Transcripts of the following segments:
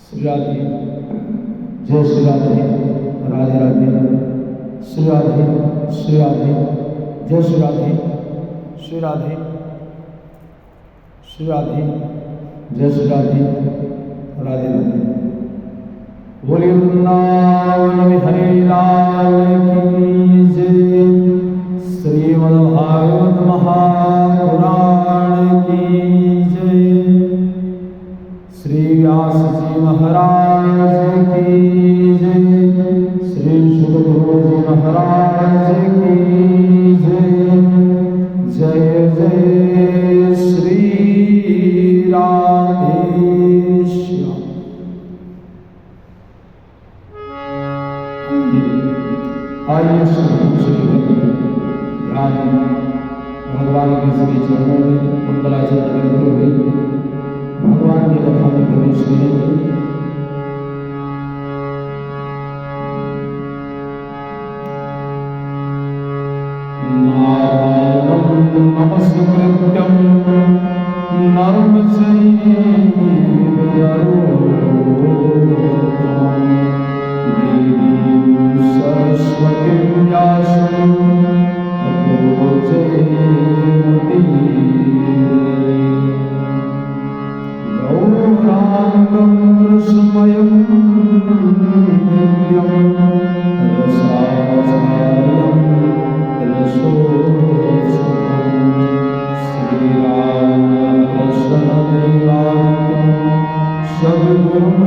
श्री राधे, जय श्री राधे, राधे राधे, श्री राधे, श्री राधे, जय श्री राधे, श्री राधे, श्री राधे, जय श्री राधे, राधे राधे। बोलिए वृंदावन बिहारी लाल की जय। श्रीमद्भागवत महापुराण की जय। श्री व्यास जी महाराज की जय। श्री सुखदेव जी महाराज की जय। जय जय श्री राधेश्याम। आइए भगवान के श्री चरणों में मंगलाचरण करते हुए भगवान के कथा में प्रवेश करेंगे। नारायणं नमस्कृत्यं नरं चैव नरोत्तमं देवीं सरस्वतीं व्यासं ततो जयमुदीरये। गौराङ्गं रसमयं नित्यं रसाचार्यं रसोत्सवं श्रीरामरसनदेवाख्यं सद्गुरुं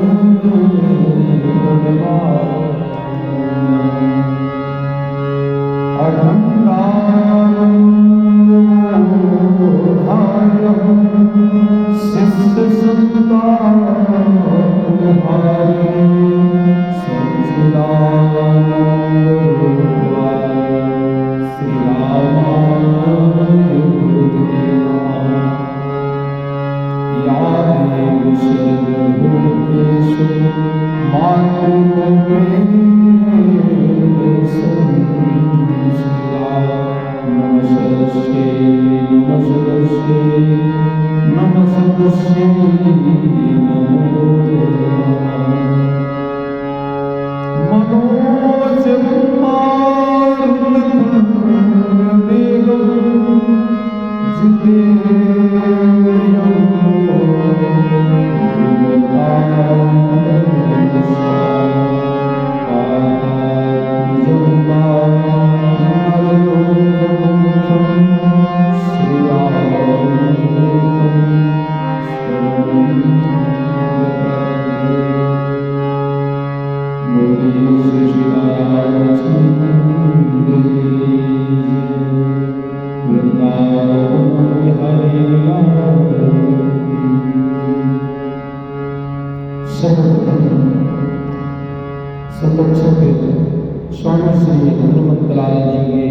स्वामी श्री हनुमंतलाल जी के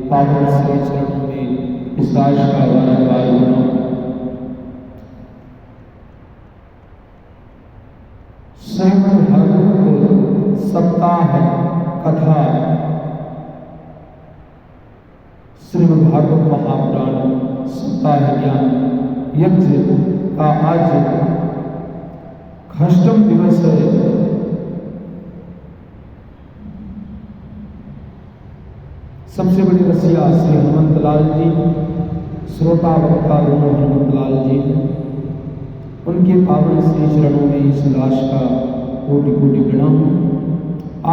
पावन श्री चरणों में इस राज का वारंवार होना। श्रीमद् भागवत सप्ताह कथा श्रीमद् भागवत महापुराण सप्ताह ज्ञान यज्ञ का आज अष्टम दिवस है। सबसे बड़ी रसिया श्री हनुमंतलाल जी, श्रोता वक्ता दोनों हनुमंतलाल जी हैं। उनके पावन श्री चरणों में इस दास का कोटि कोटि प्रणाम।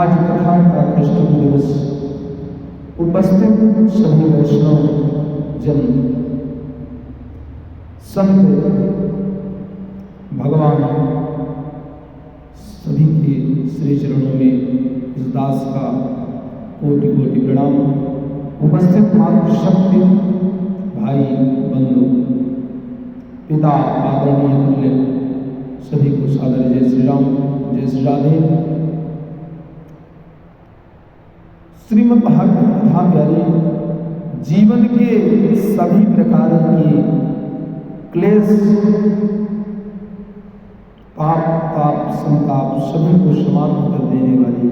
आज कथा का अष्टम दिवस। उपस्थित सभी वैष्णव जन, संत, भगवान सभी के श्री चरणों में इस दास का कोटि कोटि प्रणाम। उपस्थित मातृशक्ति, भाई बंधु, पिता आदरणीय तुल्य सभी को सादर जय श्री राम, जय श्री राधे। श्रीमद् भागवत कथा प्यारी जीवन के सभी प्रकार की क्लेश, पाप, ताप, संताप सभी को समाप्त कर देने वाली।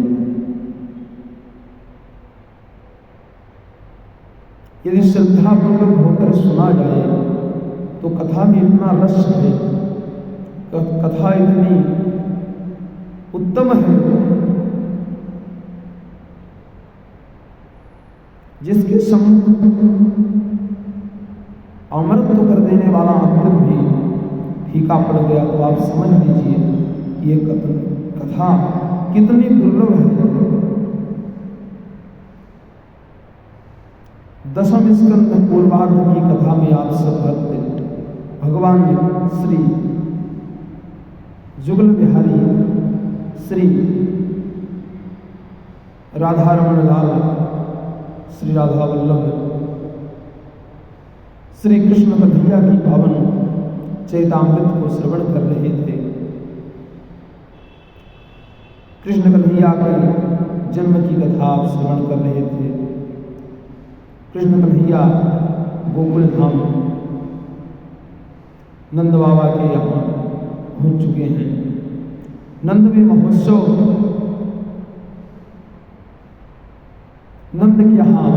यदि श्रद्धापूर्वक होकर सुना जाए तो कथा में इतना रस है, कथा इतनी उत्तम है, जिसके सम्मुख अमृत कर देने वाला अमृत भी फीका पड़ गया, तो आप समझ लीजिए ये कथा कितनी दुर्लभ है। दशम स्कंद पूर्वार्ध की कथा में आप सब भक्त भगवान श्री जुगल बिहारी श्री राधा रमण लाल श्री राधा वल्लभ श्री कृष्ण कन्हैया की पावन चैतामृत को श्रवण कर रहे थे। कृष्ण कन्हैया के जन्म की कथा आप श्रवण कर रहे थे। कृष्ण कन्हैया गोकुल धाम नंद बाबा के यहाँ पहुँच चुके हैं। नंद में महोत्सव नंद के यहाँ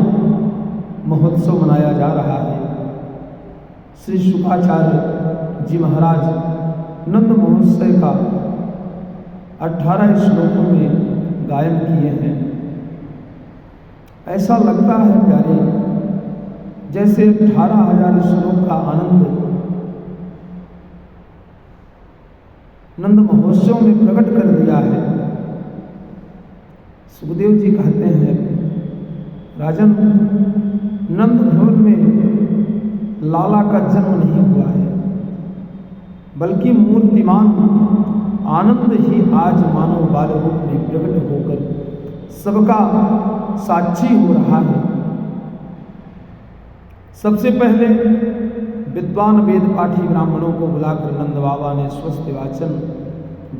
महोत्सव मनाया जा रहा है। श्री शुकाचार्य जी महाराज नंद महोत्सव का 18 श्लोकों में गायन किए हैं। ऐसा लगता है प्यारे जैसे 18,000 श्लोक का आनंद नंद महोत्सव में प्रकट कर दिया है। सुखदेव जी कहते हैं, राजन, नंद भवन में लाला का जन्म नहीं हुआ है, बल्कि मूर्तिमान आनंद ही आज मानव बाल रूप में प्रकट होकर सबका साक्षी हो रहा है। सबसे पहले विद्वान वेद पाठी ब्राह्मणों को बुलाकर नंद बाबा ने स्वस्थ वाचन,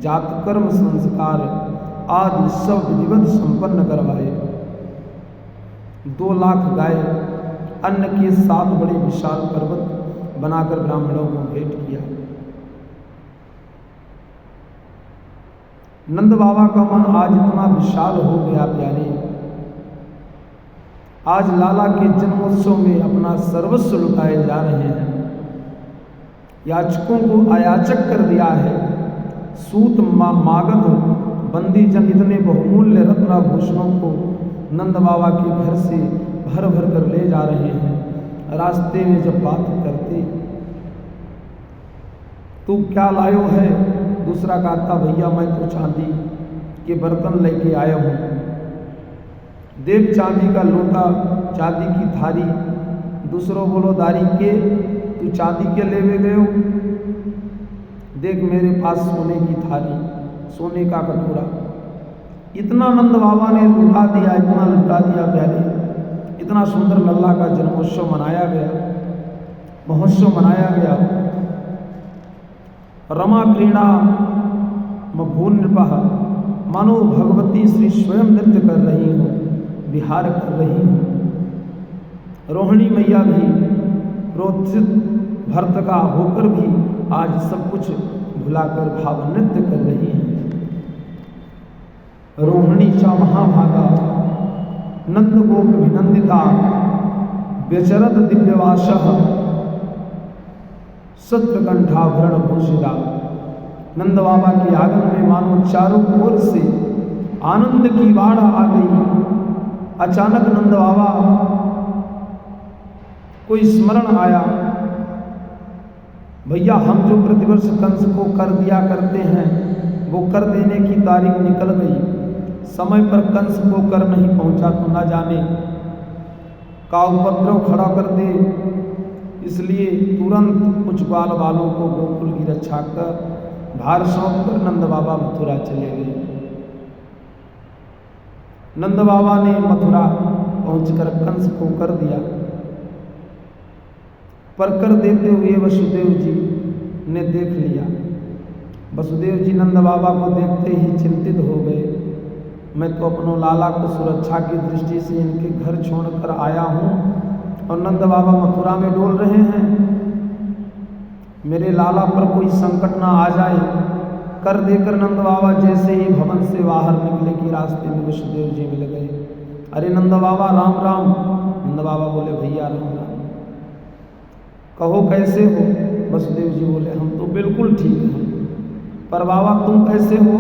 जात कर्म संस्कार आदि सब विधिवत संपन्न करवाए। 2 लाख गाय अन्न के 7 बड़े विशाल पर्वत बनाकर ब्राह्मणों को भेंट किया। नंद बाबा का मन आज इतना विशाल हो गया प्यारे, आज लाला के जन्मोत्सव में अपना सर्वस्व लुटाए जा रहे हैं। याचकों को अयाचक कर दिया है। सूत मागध बंदी जन इतने बहुमूल्य रत्नाभूषणों को नंद बाबा के घर से भर भर कर ले जा रहे हैं। रास्ते में जब बात करते, तू क्या लायो है? दूसरा कहता, भैया मैं तो चांदी के बर्तन लेके आया हूँ। देख चांदी का लोटा, चांदी की थारी। दूसरों बोलो, दारी के तू चांदी के लेवे गयो? देख मेरे पास सोने की थाली, सोने का कटोरा। इतना नंद बाबा ने लुटा दिया, इतना लुटा दिया प्यारे। इतना सुंदर लल्ला का जन्मोत्सव मनाया गया, महोत्सव मनाया गया। रमा क्रीड़ा मभून नृपः, मानो भगवती श्री स्वयं नृत्य कर रही हो, विहार कर रही हो। रोहिणी मैया भी प्रोत्सित भरत का होकर भी आज सब कुछ भुलाकर भाव नृत्य कर रही है। रोहिणी चा महाभागा नंद गोप विनंदिता, व्यचरत दिव्यवासः सत्रकंठाभरण भूषिता। नंद बाबा के आंगन में मानो चारों ओर से आनंद की बाढ़ आ गई। अचानक नंद बाबा कोई स्मरण आया, भैया हम जो प्रतिवर्ष कंस को कर दिया करते हैं, वो कर देने की तारीख निकल गई। समय पर कंस को कर नहीं पहुंचा तो न जाने का उपद्रव खड़ा कर दे, इसलिए तुरंत कुछ बाल बालों को गोकुल की रक्षा कर भार सौंप कर नंद बाबा मथुरा चले गए। नंद बाबा ने मथुरा पहुंचकर कंस को कर दिया, पर कर देते हुए वसुदेव जी ने देख लिया। वसुदेव जी नंद बाबा को देखते ही चिंतित हो गए। मैं तो अपनों लाला को सुरक्षा की दृष्टि से इनके घर छोड़कर आया हूँ और नंद बाबा मथुरा में डोल रहे हैं। मेरे लाला पर कोई संकट ना आ जाए। कर देकर नंद बाबा जैसे ही भवन से बाहर निकले कि रास्ते में वसुदेव जी मिल गए। अरे नंद बाबा राम राम। नंद बाबा बोले, भैया राम राम। कहो कैसे हो? वसुदेव जी बोले, हम तो बिल्कुल ठीक हैं, पर बाबा तुम कैसे हो?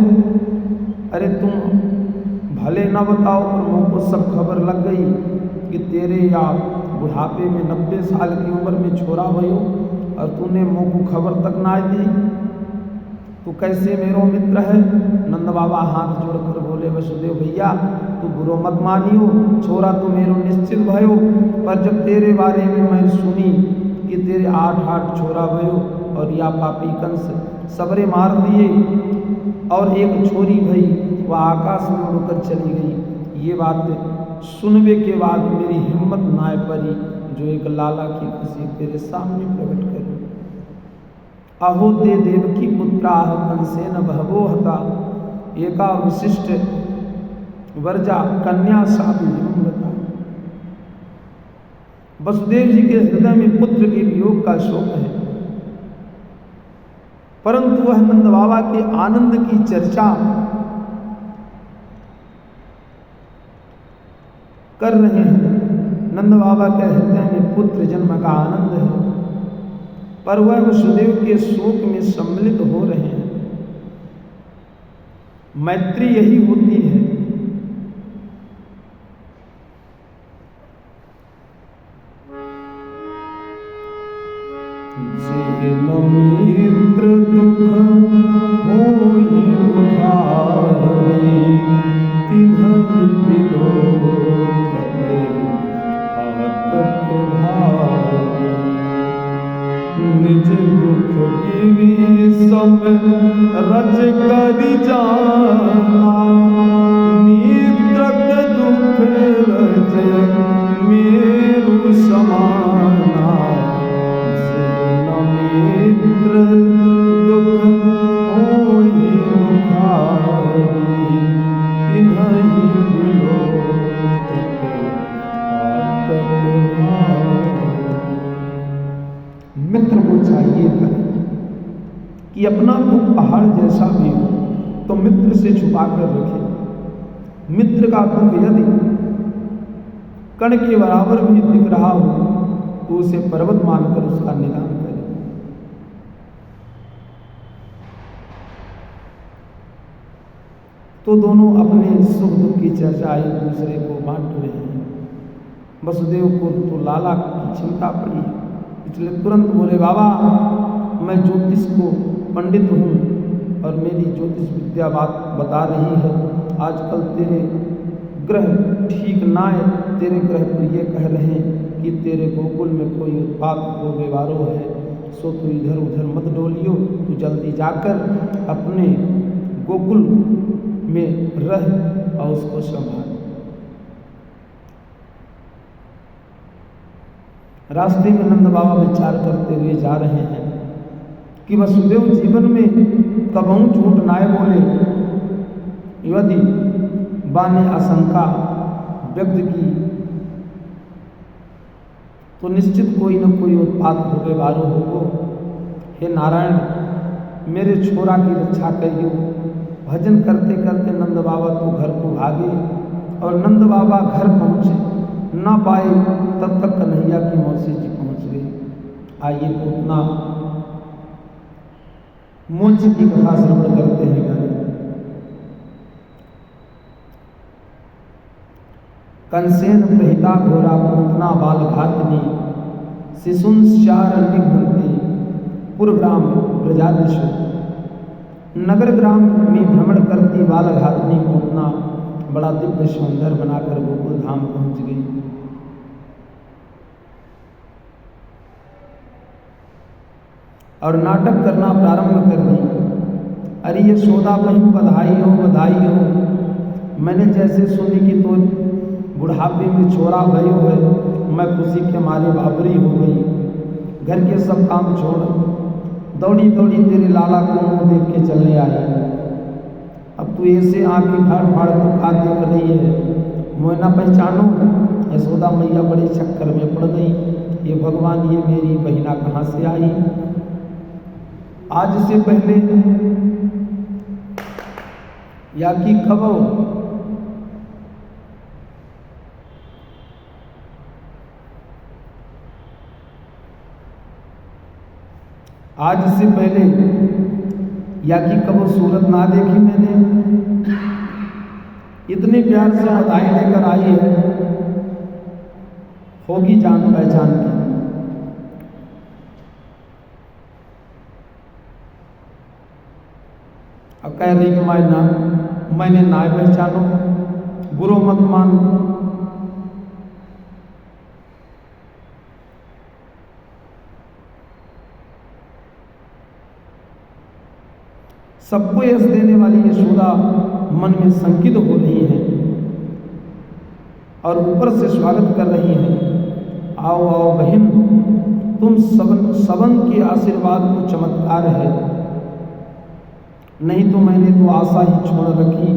अरे तुम भले ना बताओ पर मुझको सब खबर लग गई कि तेरे या बुढ़ापे में 90 साल की उम्र में छोरा भयो और तूने मुझको खबर तक ना दी। तू कैसे मेरो मित्र है? नंद बाबा हाथ जोड़कर बोले, वसुदेव भैया तू बुरो मत मानियो, छोरा तो मेरो निश्चित भयो, पर जब तेरे बारे में मैं सुनी कि तेरे 8 छोरा भयो और या पापी कंस सबरे मार दिए और एक छोरी भई वह आकाश में उड़कर चली गई, ये बात सुनने के बाद मेरी हिम्मत नाय पड़ी जो एक लाला की खुशी तेरे सामने प्रकट करूं। अहो ते देवकी पुत्राह कंसेन बहवो हता, एका विशिष्ट वर्जा कन्या साधु हिमवता। वसुदेव जी के हृदय में पुत्र के वियोग का शोक है, परंतु वह नंद बाबा के आनंद की चर्चा कर रहे हैं। नंद बाबा के हृदय में पुत्र जन्म का आनंद है, पर वह वसुदेव के शोक में सम्मिलित हो रहे हैं। मैत्री यही होती है। मित्र दुख होई दुखारी, तिन्हहि बिलोकते आतक भारी। निज दुख गिरी सब रज करि जाना, मित्रक दुख रज मेरु समाना। मित्र दुख होई दुखारी, तिन्हहि बिलोकते आतक भारी। मित्र को चाहिए कि अपना दुख पहाड़ जैसा भी हो तो मित्र से छुपा कर रखे। मित्र का दुख यदि कण के बराबर भी दिख रहा हो तो उसे पर्वत मानकर उसका निदान करे। तो दोनों अपने सुख दुख की चर्चा एक दूसरे को बांट रहे हैं। वसुदेव को तो लाला की चिंता पड़ी, इसलिए तुरंत बोले, बाबा मैं ज्योतिष को पंडित हूँ और मेरी ज्योतिष विद्या बात बता रही है, आजकल तेरे ग्रह ठीक ना है। तेरे ग्रह तो ये कह रहे हैं कि तेरे गोकुल में कोई उत्पात हो व्यवहारो है, सो तू इधर उधर मत डोलियो, तू जल्दी जाकर अपने गोकुल में रह और उसको संभाल। रास्ते में नंद बाबा विचार करते हुए जा रहे हैं कि वसुदेव जीवन में कबहू झूठ नाय बोले। यदि बाने आशंका व्यक्त की तो निश्चित कोई न कोई उत्पात हो व्यवहारो होगो। हे नारायण मेरे छोरा की रक्षा करियो। भजन करते करते नंद बाबा तो घर को भागे और नंद बाबा घर पहुँचे ना पाए तब तक कन्हैया की मौसी जी पहुँच गई। आइए पूतना मोक्ष की कथा श्रवण करते हैं। कंसेन प्रहिता घोरा पूतना बाल घातनी, शिशुंश्चार निघ्नते पुरग्राम ब्रजादिशु। नगर ग्राम में भ्रमण करती बाल घातनी पूतना बड़ा दिव्य सौंदर्य बनाकर गोकुल धाम पहुंच गई। और नाटक करना प्रारंभ कर दी। अरे ये सौदा बहन बधाई हो बधाई हो। मैंने जैसे सुनी कि तो बुढ़ापे में छोरा भयो है, मैं खुशी के मारे बाबरी हो गई। घर के सब काम छोड़ दौड़ी दौड़ी तेरे लाला को मुँह देख के चलने आई। अब तू ऐसे आंखें फाड़ फाड़ कर खा देख रही है, मैं ना पहचानूं। यशोदा मैया बड़े चक्कर में पड़ गई। ये भगवान ये मेरी बहिना कहाँ से आई? आज से पहले या कि कब आज से पहले या कि कब सूरत ना देखी मैंने। इतने प्यार से बधाई लेकर आई है, होगी जान पहचान की। अब कह रही कि मैंने ना पहचानो, बुरो मत मानो। सबको यश देने वाली यशोदा मन में संकित हो रही है और ऊपर से स्वागत कर रही है। आओ आओ बहन, तुम सबन के आशीर्वाद को चमत्कार है, नहीं तो मैंने तो आशा ही छोड़ रखी।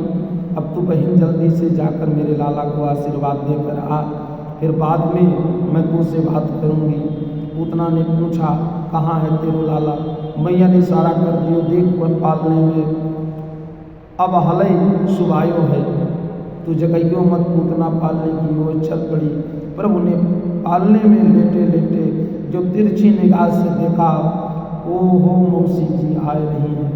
अब तो बहन जल्दी से जाकर मेरे लाला को आशीर्वाद देकर आ, फिर बाद में मैं तुमसे बात करूंगी। पूतना ने पूछा, कहाँ है तेरो लाला? मैया ने इशारा कर दियो, देख वन पालने में अब हलई सुबायो है, तू जगइयो मत पूतना पालने की ओर चल पड़ी। प्रभु ने पालने में लेटे लेटे जो तिरछी निगाह से देखा, ओ हो मौसी जी आए रही हैं।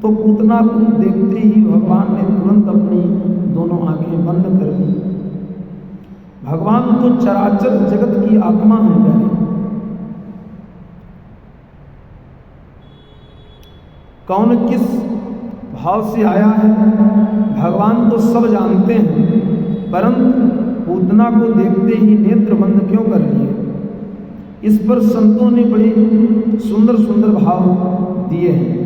तो पूतना को देखते ही भगवान ने तुरंत अपनी दोनों आंखें बंद कर ली। भगवान तो चराचर जगत की आत्मा है प्यारे। कौन किस भाव से आया है भगवान तो सब जानते हैं, परंतु पूतना को देखते ही नेत्र बंद क्यों कर लिए? इस पर संतों ने बड़े सुंदर सुंदर भाव दिए हैं।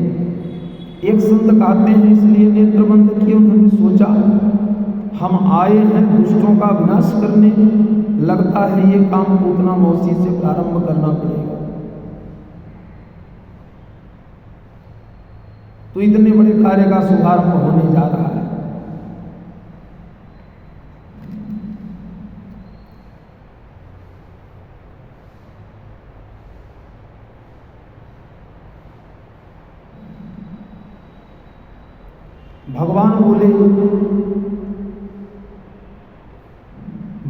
एक संत कहते हैं इसलिए नेत्र बंद किए, उन्होंने सोचा हम आए हैं दुष्टों का विनाश करने, लगता है ये काम पूतना मौसी से प्रारंभ करना पड़ेगा। तो इतने बड़े कार्य का शुभारंभ होने जा रहा है। भगवान बोले,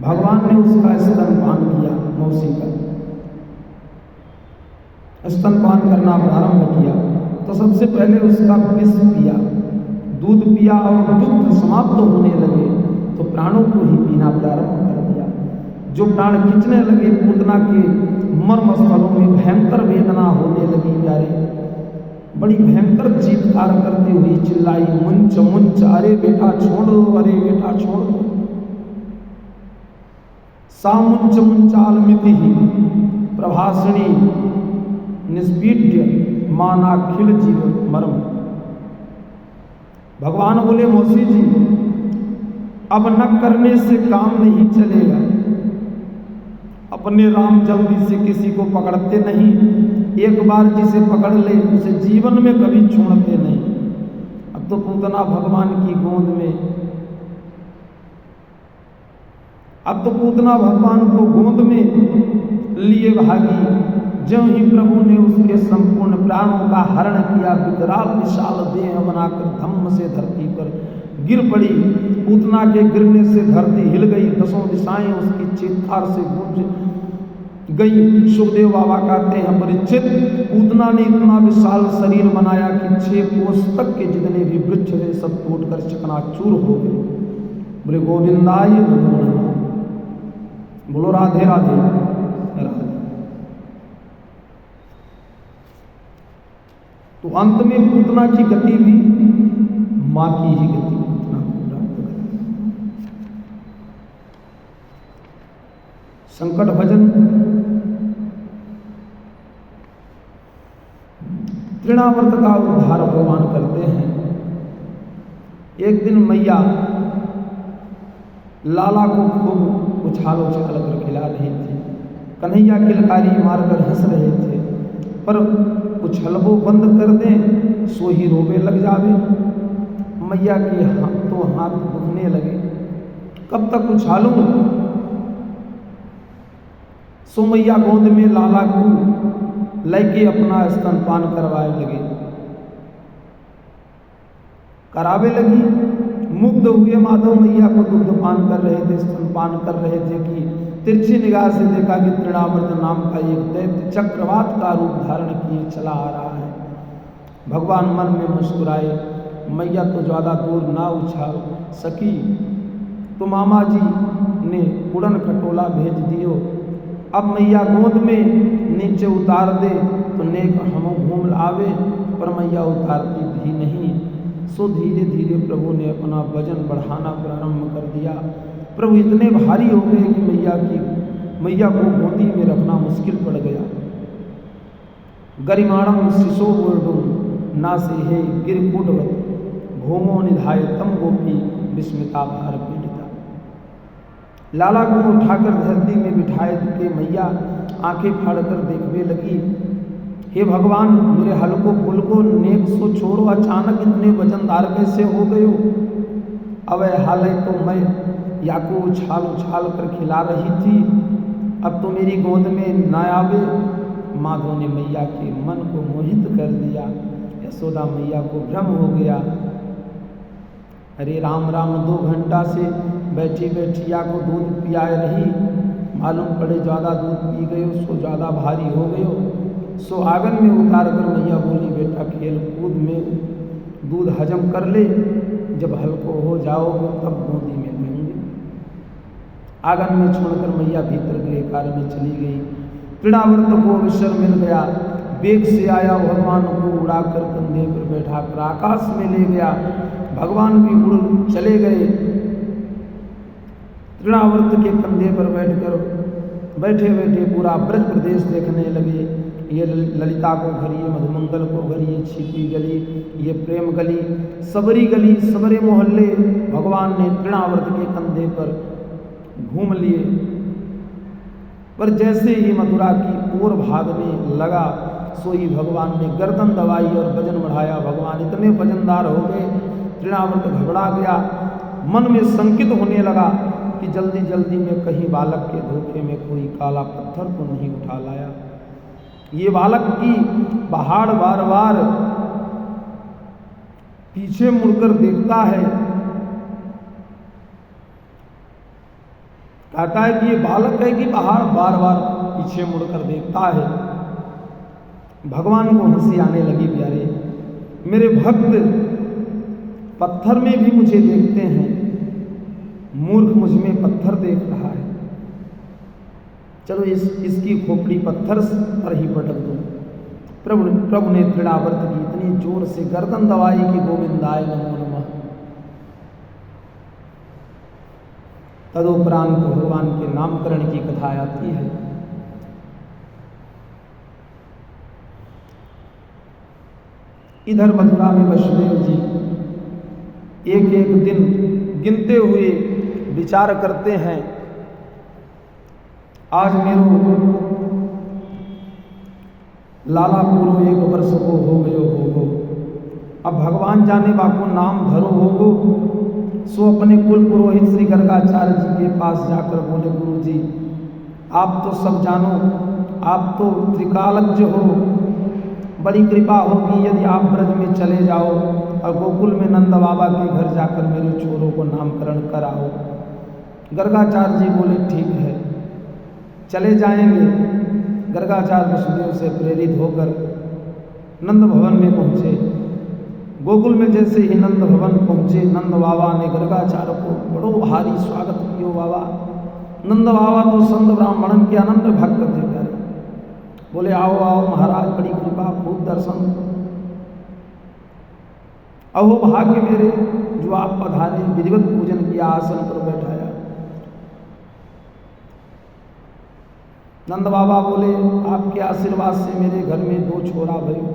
भगवान ने उसका स्तनपान किया, मौसी का स्तनपान करना प्रारंभ किया। तो सबसे पहले उसका विष पिया, दूध पिया और दुग्ध समाप्त होने लगे तो प्राणों को ही पीना प्रारंभ कर दिया। जो प्राण खींचने लगे, पूतना के मर्म स्थलों में भयंकर वेदना होने लगी प्यारे। बड़ी भयंकर चीत्कार करती हुई चिल्लाई, मुंच मुंच, अरे बेटा छोड़ दो, अरे बेटा छोड़ दो। सामुंच मुंचालमिति प्रभाषणी निष्पीड्य मानाखिल जीव मर्म। भगवान बोले, मौसी जी अब न करने से काम नहीं चलेगा। अपने राम जल्दी से किसी को पकड़ते नहीं, एक बार जिसे पकड़ ले उसे जीवन में कभी छोड़ते नहीं। अब तो पूतना भगवान की गोद में, अब तो पूतना भगवान को गोद में लिए भागी। जो ही प्रभु ने उसके संपूर्ण प्राणों का हरण किया, विकराल विशाल देह बनाकर धम्म से धरती पर गिर पड़ी। पूतना के गिरने से धरती हिल गई, दसों दिशाएं उसकी चीत्कार से गूंज गई। सुखदेव बाबा कहते हैं, परिचित पूतना ने इतना विशाल शरीर बनाया कि 6 कोस तक के जितने भी वृक्ष थे सब टूटकर चकनाचूर हो गए। बोले गोविंदाय नमो नमः, बोलो राधे राधे राधे। तो अंत में पूतना की गति भी मां की ही गति पूतना को प्राप्त कर। संकट भजन तृणावर्त का उद्धार भगवान करते हैं। एक दिन मैया लाला को खूब उछाल उछाल कर खिला रही थी। कन्हैया किलकारी मारकर हंस रहे थे, पर उछलबो बंद कर दें सो ही रोवे लग जावे। मैया के हाथ दुखने लगे, कब तक उछालूं? सो मैया गोद में लाला को लेके अपना स्तनपान करवाए लगे, करावे लगी। मुग्ध हुए माधव मैया को दुग्धपान कर रहे थे, स्तनपान कर रहे थे कि तिरछी निगाह से देखा कि तृणावर्त नाम का एक दैत्य चक्रवात का रूप धारण किए चला आ रहा है। भगवान मन में मुस्कुराए, मैया तो ज़्यादा दूर ना उछाल सकी, तो मामा जी ने उड़न खटोला भेज दियो। अब मैया गोद में नीचे उतार दे तो नेक हम घूम आवे, पर मैया उतारती भी नहीं। सो धीरे धीरे प्रभु ने अपना वजन बढ़ाना प्रारंभ कर दिया। प्रभु इतने भारी हो गए कि मैया को गोदी में रखना मुश्किल पड़ गया। गरिमाणम शिशो वर्डुम नासे हे गिरकुटवत भूमो निधाय तम गोपी विस्मिता भार पीड़िता। लाला को उठाकर धरती में बिठाए के मैया आंखें फाड़कर देखने लगी। हे भगवान, मेरे हल्को फुल्को नेक सो छोड़ो, अचानक इतने वजनदार कैसे हो गए हो? अब हाल है तो मैं या को उछाल कर खिला रही थी, अब तो मेरी गोद में न आवे। माधव ने मैया के मन को मोहित कर दिया। यशोदा मैया को भ्रम हो गया। अरे राम राम, 2 घंटा से बैठी बैठी या को दूध पियाए रही, मालूम पड़े ज़्यादा दूध पी गए, सो ज़्यादा भारी हो गए। सो आंगन में उतार कर मैया बोली, बेटा खेल कूद में दूध हजम कर ले, जब हल्को हो जाओगे तब गोदी में लेंगे। आंगन में छोड़कर मैया भीतर गृह कार्य में चली गई। तृणावर्त को अवसर मिल गया। वेग से आया भगवान को उड़ाकर कंधे पर बैठाकर आकाश में ले गया। भगवान भी उड़ चले गए। तृणावर्त के कंधे पर बैठे बैठे पूरा ब्रज प्रदेश देखने लगे। ये ललिता को घर, ये मधुमंगल को घर, ये छिपी गली, ये प्रेम गली, सबरी गली, सबरे मोहल्ले भगवान ने तृणावर्त के कंधे पर घूम लिए। पर जैसे ही मथुरा की ओर भागने लगा, सोई भगवान ने गर्दन दबाई और वजन बढ़ाया। भगवान इतने वजनदार हो गए, तृणावर्त घबरा गया। मन में संकित होने लगा कि जल्दी जल्दी में कहीं बालक के धोखे में कोई काला पत्थर तो नहीं उठा लाया। ये बालक की पहाड़ बार बार पीछे मुड़कर देखता है। कहता है कि ये बालक है कि पहाड़ बार बार पीछे मुड़कर देखता है। भगवान को हंसी आने लगी, प्यारे मेरे भक्त पत्थर में भी मुझे देखते हैं, मूर्ख मुझ में पत्थर देख रहा है। चलो इसकी खोपड़ी पत्थर पर ही पटक दूं। प्रभु ने तृणावर्त की इतनी जोर से गर्दन दबाई कि गोविंदाय नमो नमः। तदुपरांत भगवान के नामकरण की कथा आती है। इधर मथुरा में वसुदेव जी एक एक दिन गिनते हुए विचार करते हैं, आज मेरो लाला पूरो 1 वर्ष को हो गयो होगो। अब भगवान जाने बाको नाम धरो होगो। सो अपने कुल पुरोहित श्री गर्गाचार्य जी के पास जाकर बोले, गुरु जी आप तो सब जानो, आप तो त्रिकालज्ञ हो, बड़ी कृपा होगी यदि आप ब्रज में चले जाओ और गोकुल में नंद बाबा के घर जाकर मेरे छोरों को नामकरण कराओ। गर्गाचार्य जी बोले ठीक है, चले जाएंगे। गर्गाचार्य वसुदेव से प्रेरित होकर नंद भवन में पहुँचे। गोकुल में जैसे ही नंद भवन पहुँचे, नंद बाबा ने गर्गाचार्य को बड़ो भारी स्वागत किया। बाबा नंद बाबा तो संत ब्राह्मणन के अनंत भक्त थे प्यारे। बोले आओ आओ महाराज, बड़ी कृपा, खूब दर्शन। अहो भाग्य मेरे जो आप पधारे, विधिवत पूजन किया, आसन पर बैठाया। नंद बाबा बोले आपके आशीर्वाद से मेरे घर में 2 छोरा भयो,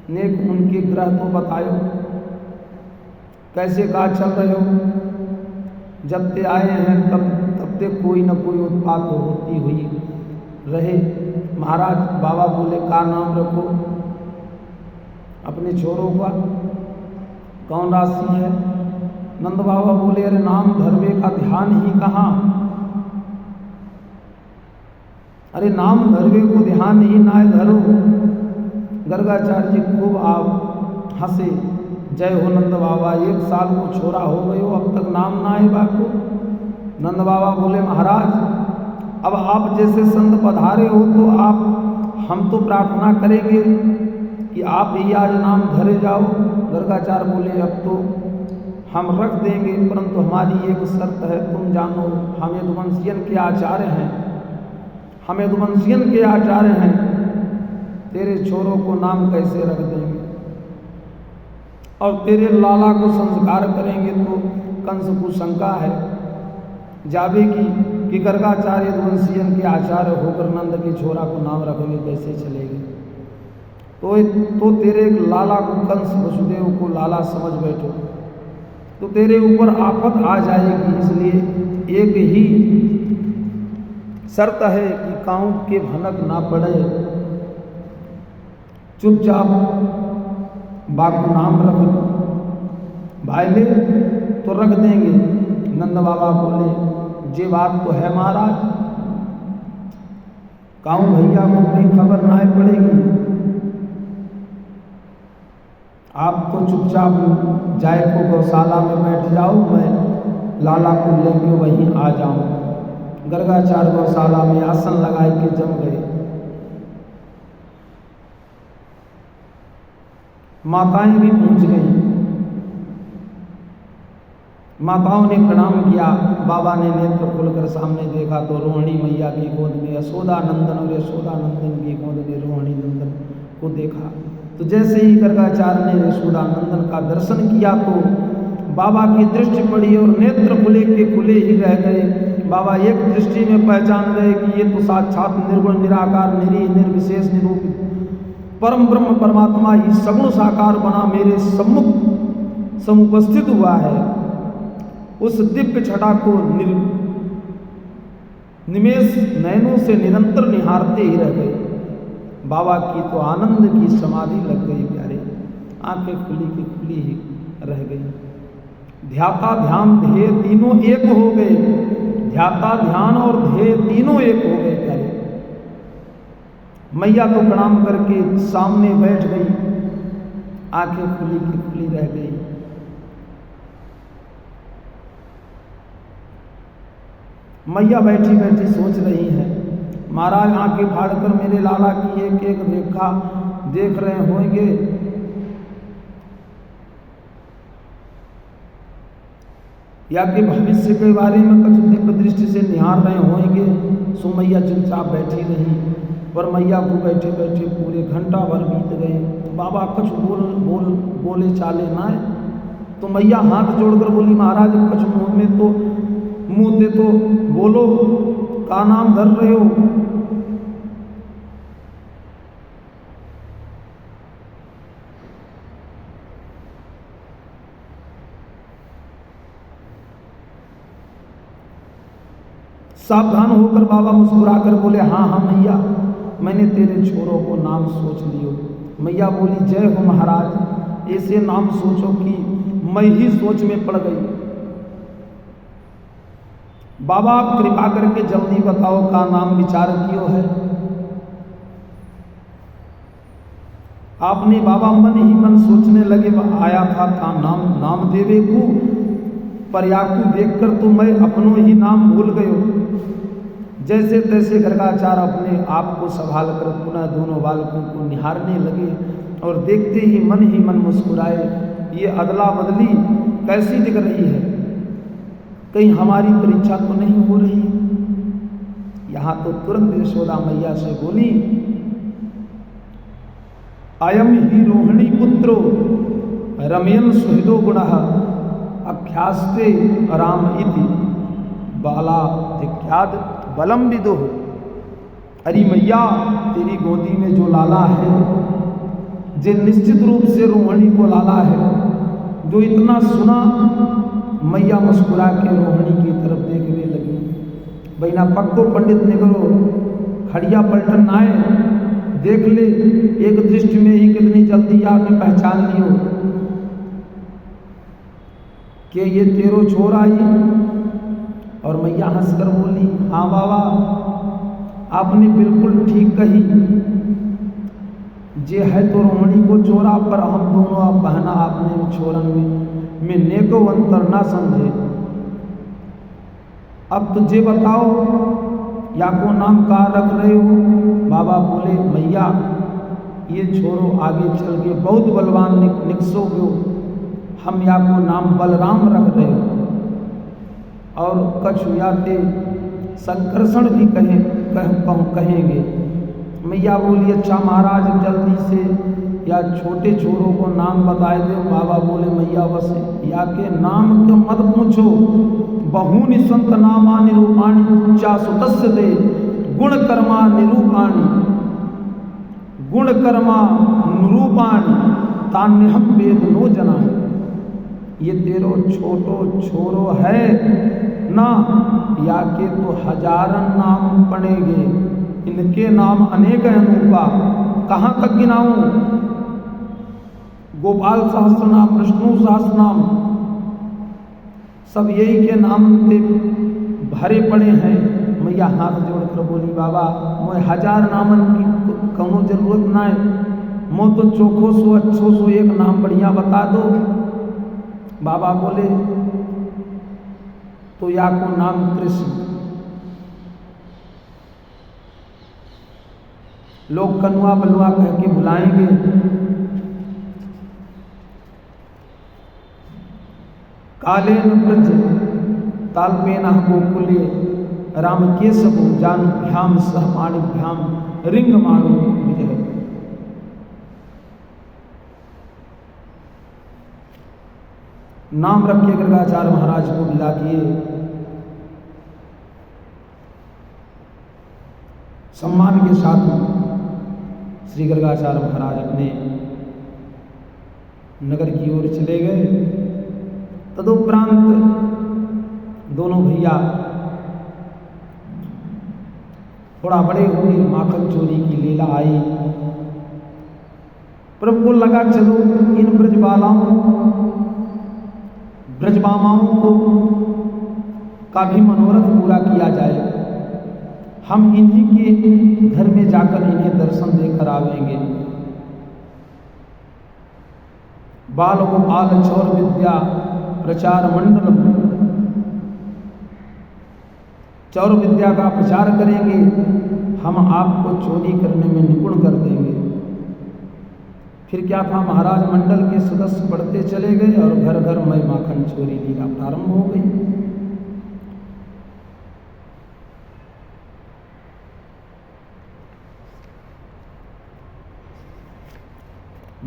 नेक उनके ग्रह तो बतायो, कैसे का चल रहे हो। जब ते आए हैं तब ते कोई न कोई उत्पात होती हुई रहे। महाराज बाबा बोले का नाम रखो अपने छोरों का, कौन राशि है। नंद बाबा बोले अरे नाम धरवे का ध्यान ही कहाँ, अरे नाम धरवे को ध्यान ही ना धरो। गर्गाचार्य जी खूब आप हंसे, जय हो नंद बाबा, 1 साल को छोरा हो गए हो, अब तक नाम ना है बाको। नंद बाबा बोले महाराज अब आप जैसे संत पधारे हो तो आप हम तो प्रार्थना करेंगे कि आप ही आज नाम धरे जाओ। गर्गाचार्य बोले अब तो हम रख देंगे, परंतु हमारी एक शर्त है, तुम जानो हम यदुवंशियन के आचार्य हैं, हम यदुवंशियन के आचार्य हैं, तेरे छोरों को नाम कैसे रख देंगे और तेरे लाला को संस्कार करेंगे तो कंस को शंका है जावेगी कि गर्गाचार्य यदुवंशियन के आचार्य होकर नंद के छोरा को नाम रखोगे, कैसे चलेगी। तो तेरे लाला को कंस वसुदेव को लाला समझ बैठो तो तेरे ऊपर आफत आ जाएगी, इसलिए एक ही शर्त है कि काऊ के भनक ना पड़े, चुपचाप बापू नाम रख भाई तो रख देंगे। नंद बाबा बोले ये बात तो है महाराज, काऊ भैया को भी खबर ना पड़ेगी, आप तो चुपचाप जाए को गौशाला में बैठ जाओ, मैं लाला को लेके वहीं आ जाऊं। गर्गाचार्य गौशाला में आसन लगाए के जम गए। माताएं भी पहुंच गई, माताओं ने प्रणाम किया। बाबा ने नेत्र खोलकर सामने देखा तो रोहिणी मैया की गोद में यशोदा नंदन और यशोदा नंदन की गोद में रोहिणी नंदन को देखा। तो जैसे ही गर्गाचार्य ने यशोदा नंदन का दर्शन किया तो बाबा की दृष्टि पड़ी और नेत्र खुले के खुले ही रह गए। बाबा एक दृष्टि में पहचान गए कि ये तो साक्षात निर्गुण निराकार निरीह निर्विशेष निरूपित परम ब्रह्म परमात्मा ही सगुण साकार बना मेरे सम्मुख समुपस्थित हुआ है। उस दिव्य छटा को निमेष नयनों से निरंतर निहारते ही रह गए। बाबा की तो आनंद की समाधि लग गई प्यारे, आंखें खुली की खुली ही रह गई। ध्याता ध्यान ध्येय तीनों एक हो गए, ध्याता ध्यान और ध्येय तीनों एक हो गए प्यारे। मैया तो प्रणाम करके सामने बैठ गई, आंखें खुली की खुली रह गई। मैया बैठी बैठी सोच रही है, महाराज आंखें फाड़कर मेरे लाला की एक एक रेखा देख रहे होंगे, या कि भविष्य के बारे में कुछ दिव्य दृष्टि से निहार रहे होंगे। सो मैया चुपचाप बैठी रही, पर मैया को बैठे बैठे पूरे घंटा भर बीत गए। बाबा कुछ बोले चाले ना है, तो मैया हाथ जोड़कर बोली, महाराज कुछ मुंह दे तो बोलो, का नाम धर रहे हो। सावधान होकर बाबा मुस्कुराकर बोले, हाँ हाँ मैया, मैंने तेरे छोरों को नाम सोच लियो। मैया बोली, जय हो महाराज, ऐसे नाम सोचो कि मैं ही सोच में पड़ गई। बाबा आप कृपा करके जल्दी बताओ का नाम विचार कियो है। आपने बाबा मन ही मन सोचने लगे, आया था का नाम देवे को, पर याकू देखकर तो मैं अपनों ही नाम भूल गयो। जैसे तैसे गर्गाचार्य अपने आप को संभाल कर पुनः दोनों बालकों को निहारने लगे और देखते ही मन मुस्कुराए। ये अदला बदली कैसी दिख रही है, कहीं हमारी परीक्षा तो नहीं हो रही। यहां तो तुरंत यशोदा मैया से बोली, अयम ही रोहिणी पुत्रो रमयन सुहृदो गुणः अख्यास्ते राम इति बाला धिख्याद बलम विदुः। अरे मैया, तेरी गोदी में जो लाला है, जो निश्चित रूप से रोहिणी को लाला है, जो इतना सुना। मैया मुस्कुरा के रोहिणी की तरफ देखने लगी। बहना पक्को पंडित निकलो, खड़िया पलटन आए, देख ले, एक दृष्टि में ही कितनी जल्दी आपने पहचान लियो कि ये तेरो छोरा ही। और मैया हंसकर बोली, हाँ बाबा, आपने बिल्कुल ठीक कही, जे है तो रोहिणी को छोरा, पर हम दोनों आप बहना आपने छोरन में नेको अंतर ना समझे। अब तुझे बताओ या को नाम का रख रहे हो। बाबा बोले, मैया ये छोरो आगे चल के बहुत बलवान निकसो गयो, हम या को नाम बलराम रख रहे हो। और कछु याते संकर्षण भी कहेंगे। मैया बोली अच्छा महाराज जल्दी से या छोटे छोरों को नाम बताए दो। बाबा बोले मैया बस या के नाम के मत पूछो, बहूनि संत नामा निरूपाणी चासुतस्य दे गुण कर्मा निरूपाणी, गुण कर्मा निरूपाणी तान्यहम वेद नो जना। ये तेरो छोटो छोरो है ना, या के तो हजारन नाम पढ़ेंगे, इनके नाम अनेक अनुपा, कहाँ तक गिनाऊं? गोपाल सहस्त्र नाम, विष्णु सहस्त्र नाम, सब यही के नाम पे भरे पड़े हैं। मैया हाथ जोड़कर बोली बाबा मोए 1000 नामन की कौनो जरूरत ना है, मो तो चोखो सो अच्छो सो एक नाम बढ़िया बता दो। बाबा बोले तो या को नाम कृष्ण। लोग कनुआ बलुआ कह के बुलाएंगे, कालेन ब्रज तालपेना गोकुले राम केशव जानुभ्याम सहपाणिभ्याम रिंग मारो विजय। नाम रख के गर्गाचार्य महाराज को विदा किए। सम्मान के साथ श्री गर्गाचार्य महाराज अपने नगर की ओर चले गए। तदुपरांत दोनों भैया थोड़ा बड़े हुए, माखन चोरी की लीला आई। प्रभु को लगा चलो इन ब्रजबामाओं को का भी मनोरथ पूरा किया जाए, हम इन्हीं के घर में जाकर इन्हें दर्शन देकर आवेंगे। बाल गोपाल चौर विद्या प्रचार मंडलम, चौर विद्या का प्रचार करेंगे, हम आपको चोरी करने में निपुण कर देंगे। फिर क्या था, महाराज मंडल के सदस्य बढ़ते चले गए और घर घर में माखन चोरी लीला प्रारंभ हो गई।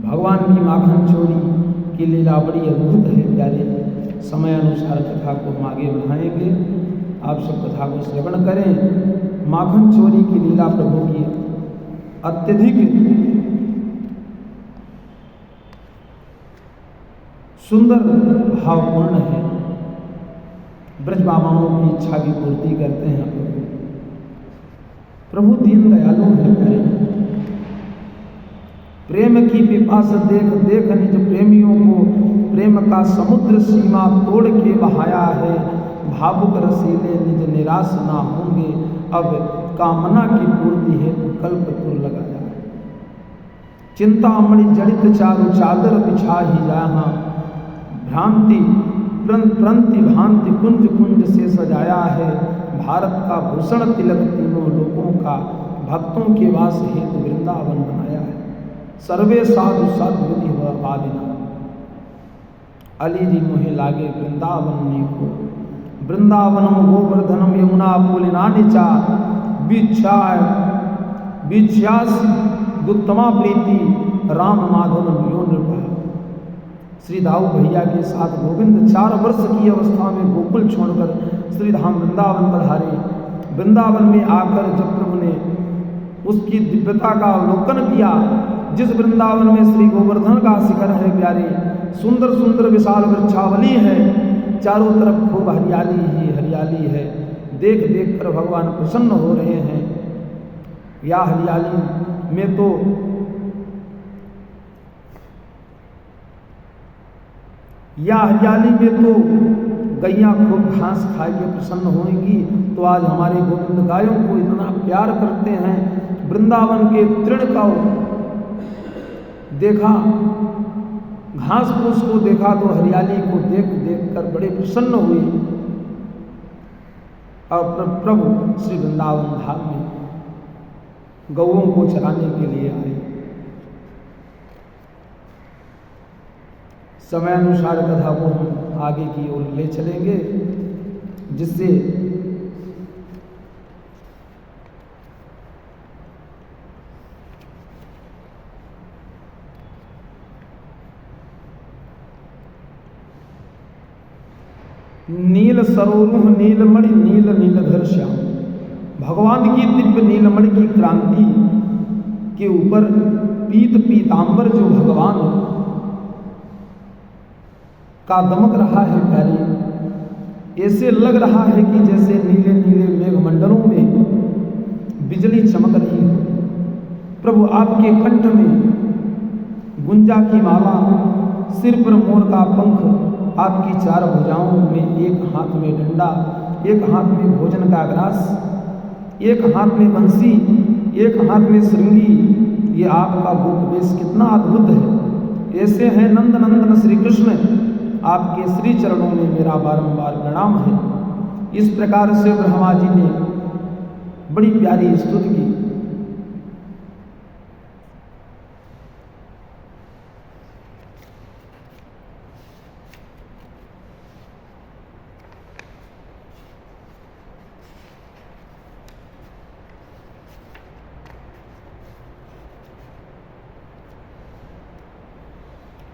भगवान की माखन चोरी की लीला बड़ी अद्भुत है प्यारे। समय अनुसार कथा को हम आगे बढ़ाएंगे, आप सब कथा को श्रवण करें। माखन चोरी की लीला प्रभु की अत्यधिक सुंदर भावपूर्ण है। ब्रज बाबाओं की इच्छा की पूर्ति करते हैं प्रभु। प्रभु दीन दयालु है प्यारे। प्रेम की पिपासा देख देख निज प्रेमियों को प्रेम का समुद्र सीमा तोड़ के बहाया है। भावुक रसीले निज निराश ना होंगे, अब कामना की पूर्ति हेतु कल्पतुर लगाया है। चिंतामणि जड़ित चारु चादर बिछा ही जहाँ, भ्रांति प्रंति भांति कुंज कुंज से सजाया है। भारत का भूषण तिलक तीनों लोगों का, भक्तों के वास हेतु वृंदावन बनाया है। सर्वे साधु सद्विधि वादिना, अलीरी मोहे लागे वृंदावन ने को। वृंदावनम गोवर्धनम यमुना पुलिनानि चा, विच्छ्यास दुत्तमा प्रीति राम माधव यो नृपा। श्री दाऊ भैया के साथ गोविंद 4 वर्ष की अवस्था में गोकुल छोड़कर श्री धाम वृंदावन पधारे। वृंदावन में आकर जब प्रभु ने उसकी दिव्यता का अवलोकन किया, जिस वृंदावन में श्री गोवर्धन का शिखर है प्यारे, सुंदर सुंदर विशाल वृक्षावली है, चारों तरफ खूब हरियाली ही हरियाली है। देख देख कर भगवान प्रसन्न हो रहे हैं। या हरियाली में तो गैया खूब घास खाए के प्रसन्न होंगी। तो आज हमारे गोविंद गायों को इतना प्यार करते हैं। वृंदावन के तृण का देखा, घास फूस को देखा तो हरियाली को देख देख कर बड़े प्रसन्न हुए। और प्रभु श्री वृंदावन धाम में गौओं को चराने के लिए आए। समय अनुसार कथा को हम आगे की ओर ले चलेंगे, जिससे नील सरोरुह नीलमणि नील नीलधर श्याम, भगवान की दिव्य नीलमणि की क्रांति के ऊपर पीत पीतांबर जो भगवान का दमक रहा है प्यारे, ऐसे लग रहा है कि जैसे नीले नीले मेघमंडलों में बिजली चमक रही हो। प्रभु आपके कंठ में गुंजा की माला, सिर पर मोर का पंख, आपकी चार भुजाओं में एक हाथ में डंडा, एक हाथ में भोजन का ग्रास, एक हाथ में बंसी, एक हाथ में श्रृंगी, ये आपका गोप वेश कितना अद्भुत है। ऐसे हैं नंद नंदन श्री कृष्ण, आपके श्री चरणों में मेरा बारंबार प्रणाम है। इस प्रकार से ब्रह्मा जी ने बड़ी प्यारी स्तुति की।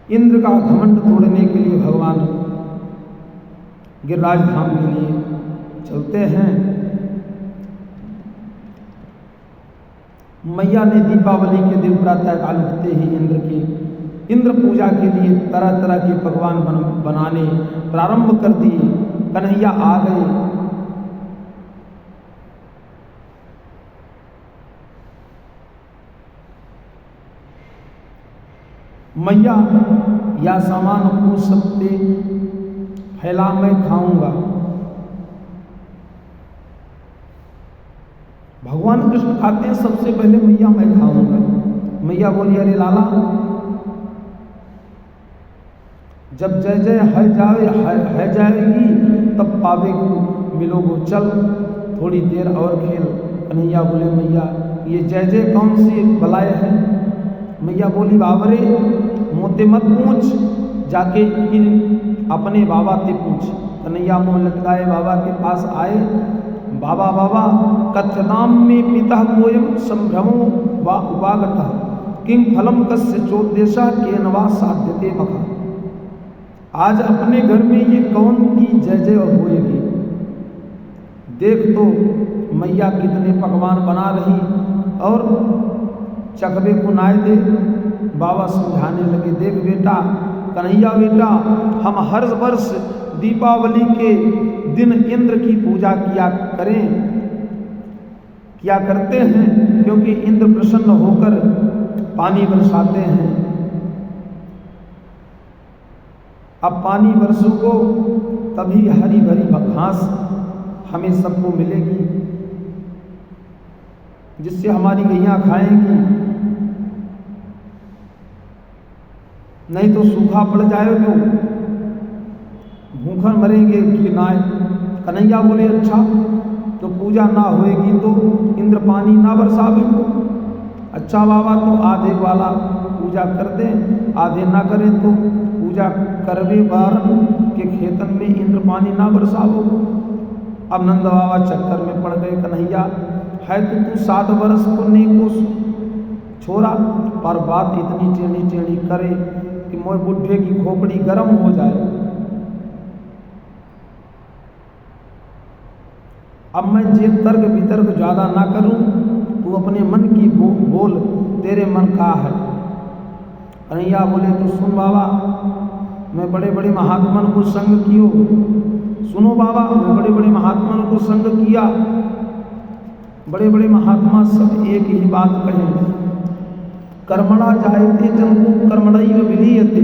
इंद्र का घमंड तोड़ने के लिए भगवान गिरिराज धाम के लिए चलते हैं। मैया ने दीपावली के दिन प्रातः काल उठते ही इंद्र पूजा के लिए तरह तरह के पकवान बनाने प्रारंभ कर दिए। कन्हैया आ गए। मैया या सामान पूछ सकते, फैला मैं खाऊंगा। भगवान कृष्ण खाते हैं सबसे पहले, मैया मैं खाऊंगा। मैया बोली अरे लाला, जब जय जय है जाएगी तब पावेगी मिलोगो, चल थोड़ी देर और खेल। कन्हैया बोले मैया ये जय जय कौन सी बलाए है। मैया बोली बाबरे मोते मत पूछ, जाके अपने बाबा से पूछ। कन्हैया मुंह लटकाए बाबा के पास आए। बाबा बाबा कथनाम में पिता कोयम संभ्रमो वा उपागतः किं फलम कस्य चोद्देशा केनवा साध्यते मखा। आज अपने घर में ये कौन की जय जय होएगी। देख तो मैया कितने पकवान बना रही और चकबे को नाय दे। बाबा समझाने लगे, देख बेटा, कन्हैया बेटा, हम हर वर्ष दीपावली के दिन इंद्र की पूजा किया करते हैं, क्योंकि इंद्र प्रसन्न होकर पानी बरसाते हैं। अब पानी बरसोगो तभी हरी भरी घास हमें सबको मिलेगी, जिससे हमारी गैया खाएंगी, नहीं तो सूखा पड़ जाएगा, भूखन मरेंगे कि ना। कन्हैया बोले अच्छा, तो पूजा ना होएगी तो इंद्र पानी ना बरसावेंगे। अच्छा बाबा, तो आधे वाला पूजा कर दें, आधे ना करें तो पूजा करवे बारन के खेतन में इंद्र पानी ना बरसावो। अब नंद बाबा चक्कर में पड़ गए। कन्हैया है तो तू 7 वर्ष को नेको छोरा, पर बात इतनी टेढ़ी टेढ़ी करे कि मोए बुढ़े की खोपड़ी गर्म हो जाए। अब मैं जे तर्क वितर्क ज्यादा ना करूं, तू अपने मन की बोल, तेरे मन का है। कन्हैया बोले तो सुन बाबा, मैं बड़े बड़े महात्मन को संग कियो। सुनो बाबा, मैं बड़े बड़े महात्मन को संग किया। बड़े बड़े महात्मा सब एक ही बात कहें, कर्मणा जायते जन्तु कर्मणैव विलीयते,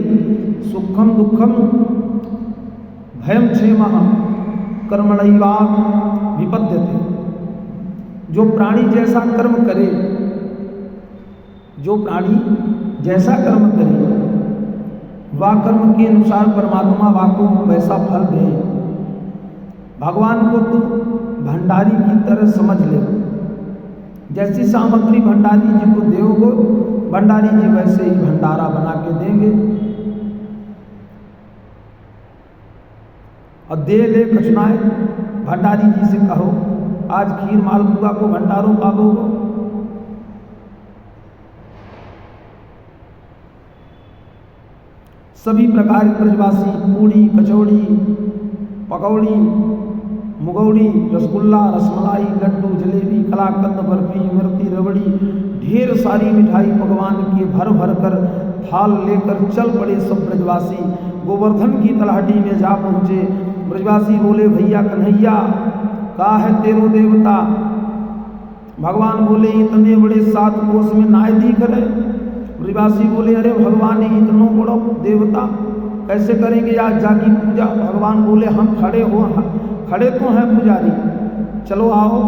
सुखम दुखम भयम क्षेमः कर्मणैवा विपद्यते। जो प्राणी जैसा कर्म करे, जो प्राणी जैसा कर्म करे, वह कर्म के अनुसार परमात्मा वाको वैसा फल दे। भगवान को तू भंडारी की तरह समझ ले। जैसी सामग्री भंडारी जी को दोगे, भंडारी जी वैसे ही भंडारा बना के देंगे। और दे ले कछुनाए। भंडारी जी से कहो आज खीर मालपुआ को भंडारों पाबो। सभी प्रकार के ब्रजवासी पूड़ी कचौड़ी पकौड़ी मुगौड़ी रसगुल्ला रसमलाई लड्डू जलेबी कलाकंद बर्फी इमरती रबड़ी ढेर सारी मिठाई भगवान की भर भर कर थाल लेकर चल पड़े। सब ब्रजवासी गोवर्धन की तलहटी में जा पहुँचे। ब्रजवासी बोले भैया कन्हैया का है तेरो देवता। भगवान बोले इतने बड़े 7 कोस में नाय दिख रहे। ब्रजवासी बोले अरे भगवान इतनो बड़ो देवता कैसे करेंगे आज जाकी पूजा। भगवान बोले हम खड़े तो हैं पुजारी, चलो आओ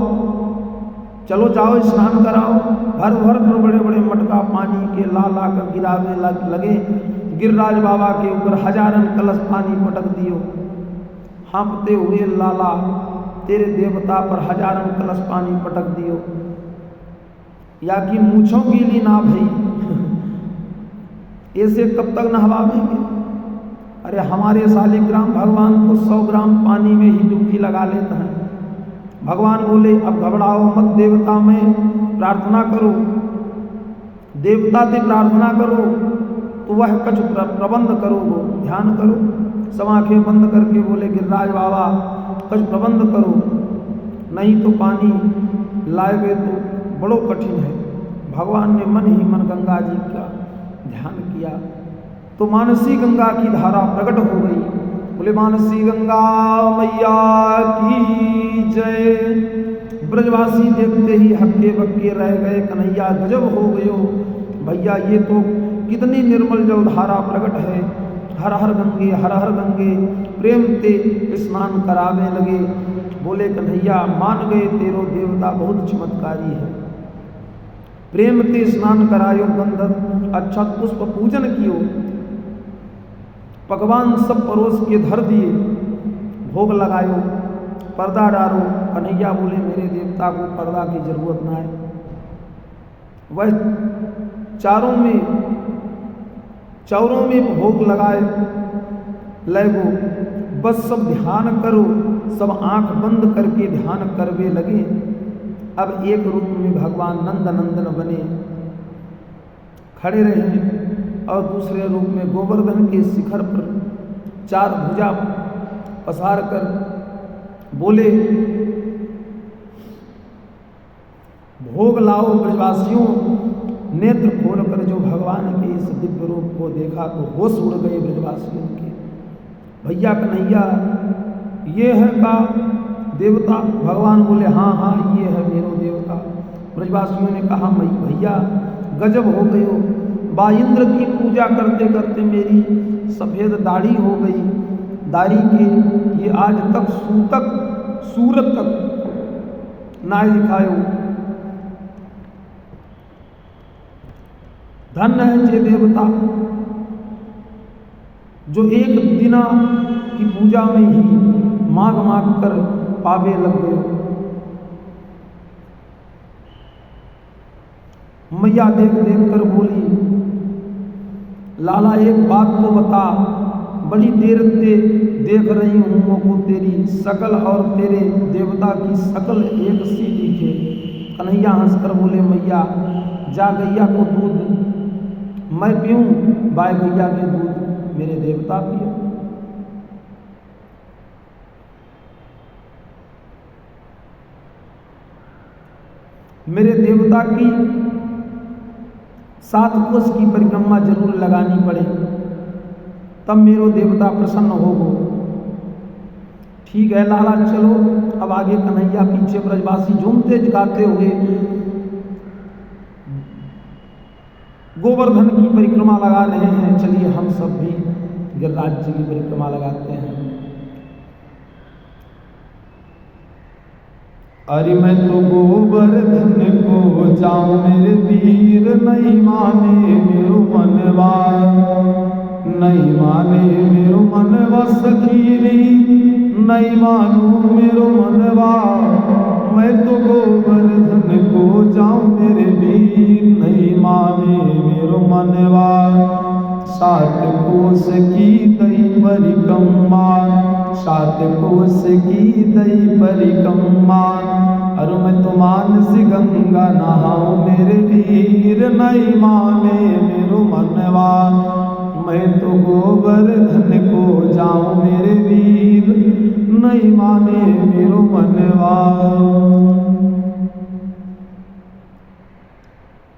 चलो जाओ स्नान कराओ। भर भर कर बड़े बड़े मटका पानी के ला ला कर गिरावे लगे। गिरिराज बाबा के ऊपर हजारन कलश पानी पटक दियो। हाँपते हुए लाला तेरे देवता पर हजारन कलश पानी पटक दियो। या कि मूछों के लिए ना भई ऐसे कब तक नहवावेंगे। अरे हमारे शालिग्राम भगवान को 100 ग्राम पानी में ही डुबकी लगा लेता है। भगवान बोले अब घबराओ मत, देवता में प्रार्थना करो, देवता से प्रार्थना करो तो वह कछ प्रबंध करो, ध्यान करो। सब आंखें बंद करके बोले गिरिराज बाबा कछ प्रबंध करो, नहीं तो पानी लाएगे तो बड़ो कठिन है। भगवान ने मन ही मन गंगा जी का ध्यान किया तो मानसी गंगा की धारा प्रकट हो गई। बोले मानसी गंगा मैया की जय। ब्रजवासी देखते ही हक्के बक्के रह गए। कन्हैया गजब हो गयो भैया, ये तो कितनी निर्मल जल धारा प्रकट है। हर हर गंगे प्रेम ते स्नान करावे लगे। बोले कन्हैया मान गए तेरो देवता बहुत चमत्कारी है। प्रेम ते स्नान करायो, गंध अक्षत पुष्प पूजन कियो, पकवान सब परोस के धर दिए, भोग लगायो, पर्दा डालो। कन्हैया बोले मेरे देवता को पर्दा की जरूरत ना है। वह चौरों में भोग लगाए लगो, बस सब ध्यान करो। सब आंख बंद करके ध्यान करवे लगे। अब एक रूप में भगवान नंद नंदन बने खड़े रहे और दूसरे रूप में गोवर्धन के शिखर पर 4 भुजा पसार कर बोले भोग लाओ। ब्रजवासियों नेत्र खोलकर जो भगवान के इस दिव्य रूप को देखा तो होश उड़ गए ब्रजवासियों के। भैया कन्हैया ये है का देवता। भगवान बोले हाँ ये है मेरो देवता। ब्रजवासियों ने कहा भैया गजब हो गई हो, बा इंद्र की पूजा करते करते मेरी सफ़ेद दाढ़ी हो गई। दाढ़ी के ये आज तक सूरत तक ना दिखायो। धन्य है जे देवता जो एक दिना की पूजा में ही मांग कर पावे लग गए। मैया देख कर बोली लाला एक बात तो बता, बड़ी देर से देख रही हूँ को तेरी शकल और तेरे देवता की शकल एक सी दिखे। कन्हैया हंसकर बोले मैया जा गैया को दूध मैं पीऊँ, बाय गैया के दूध मेरे देवता पियो। मेरे देवता की 7 कोस की परिक्रमा जरूर लगानी पड़े, तब मेरो देवता प्रसन्न होगो। ठीक है लाला चलो। अब आगे कन्हैया पीछे ब्रजवासी झूमते गाते हुए गोवर्धन की परिक्रमा लगा रहे हैं। चलिए हम सब भी गिरिराज जी की परिक्रमा लगाते हैं। अरे मैं तो गोवर्धन को जाऊं मेरे वीर, नहीं माने मेरो मनवा, नहीं माने मेरो मनवा सखीरी, नहीं मानू मेरो मनवा। मैं तो गोवर्धन को जाऊं मेरे वीर, नहीं माने मेरो मनवा। 7 कोस की दई परिक्रमा सात कोस की दई परिक्रमा, अरु मैं तो मानसी गंगा नहाऊं मेरे वीर, नहीं माने मेरो मनवा, मैं तो गोवर्धन को जाऊं मेरे वीर, नहीं माने मेरो मनवा।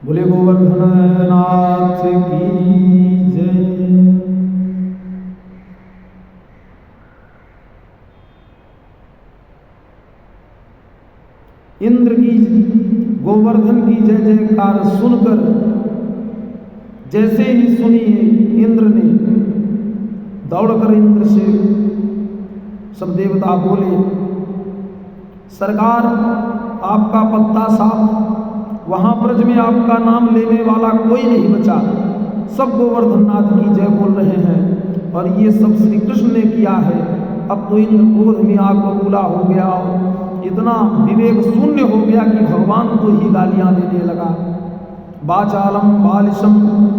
बोले गोवर्धन नाथ की जय। इंद्र की गोवर्धन की जय जयकार सुनकर, जैसे ही सुनी इंद्र ने, दौड़कर इंद्र से सब देवता बोले, सरकार आपका पत्ता साफ, वहां ब्रज में आपका नाम लेने वाला कोई नहीं बचा, सब गोवर्धन नाथ की जय बोल रहे हैं और ये सब श्री कृष्ण ने किया है। अब तो इंद्र क्रोध में आग बबूला हो गया और इतना विवेक शून्य हो गया कि भगवान को ही गालियां देने लगा। बाचालम बालिशम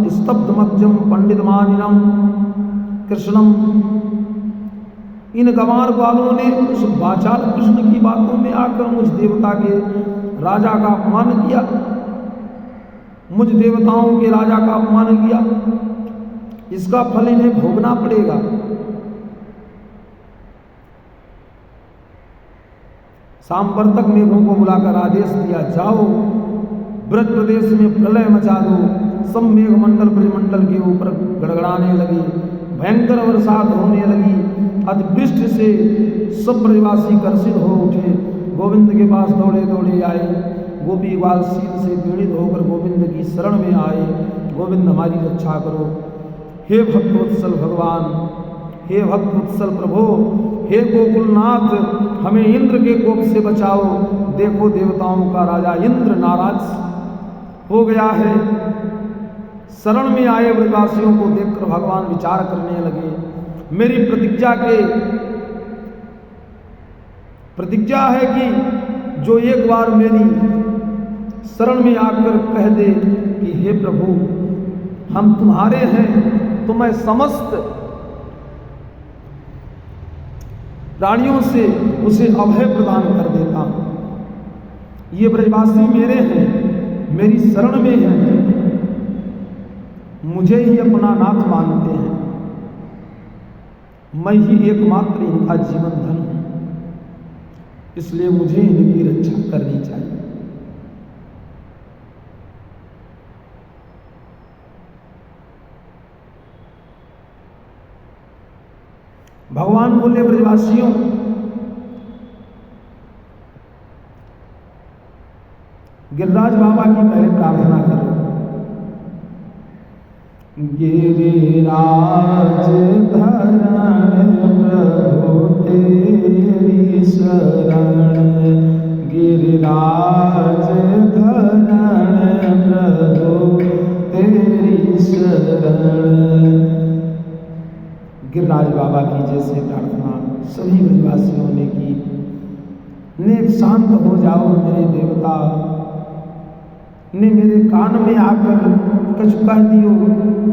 स्तब्धमज्जम पंडितमानिनम कृष्णम। इन गंवार वालों ने उस बाचाल कृष्ण की बातों में आकर मुझ देवता के राजा का अपमान किया, मुझ देवताओं के राजा का अपमान किया, इसका फल इन्हें भोगना पड़ेगा। सांवर्तक मेघों को बुलाकर आदेश दिया, जाओ ब्रज प्रदेश में प्रलय मचा दो। सब मेघ मंडल ब्रजमंडल के ऊपर गड़गड़ाने लगे, भयंकर बरसात होने लगी, अतिवृष्टि से सब ब्रजवासी कर्षित हो उठे, गोविंद के पास दौड़े दौड़े आए, गोपी ग्वाल शील से पीड़ित होकर गोविंद की शरण में आए, गोविंद हमारी रक्षा करो। हे भक्तवत्सल भगवान, हे भक्तवत्सल प्रभु, हे गोकुलनाथ, हमें इंद्र के कोप से बचाओ। देखो देवताओं का राजा इंद्र नाराज हो गया है। शरण में आए ब्रजवासियों को देखकर भगवान विचार करने लगे, मेरी प्रतिज्ञा है कि जो एक बार मेरी शरण में आकर कह दे कि हे प्रभु हम तुम्हारे हैं, तो मैं समस्त प्राणियों से उसे अभय प्रदान कर देता हूं। ये ब्रजवासी मेरे हैं, मेरी शरण में हैं, मुझे ही अपना नाथ मानते हैं, मैं ही एकमात्र इनका जीवन धन हूं, इसलिए मुझे इनकी रक्षा करनी चाहिए। भगवान बोले, ब्रजवासियों गिरिराज बाबा की पहले प्रार्थना करो। गिरिराज धरण प्रभु तेरी शरण, गिरिराज धरण प्रभु तेरी शरण। गिरिराज बाबा की जैसे प्रार्थना सभी ब्रजवासियों ने की। नेक शांत हो जाओ मेरे देवता, ने मेरे कान में आकर कुछ कह दियो,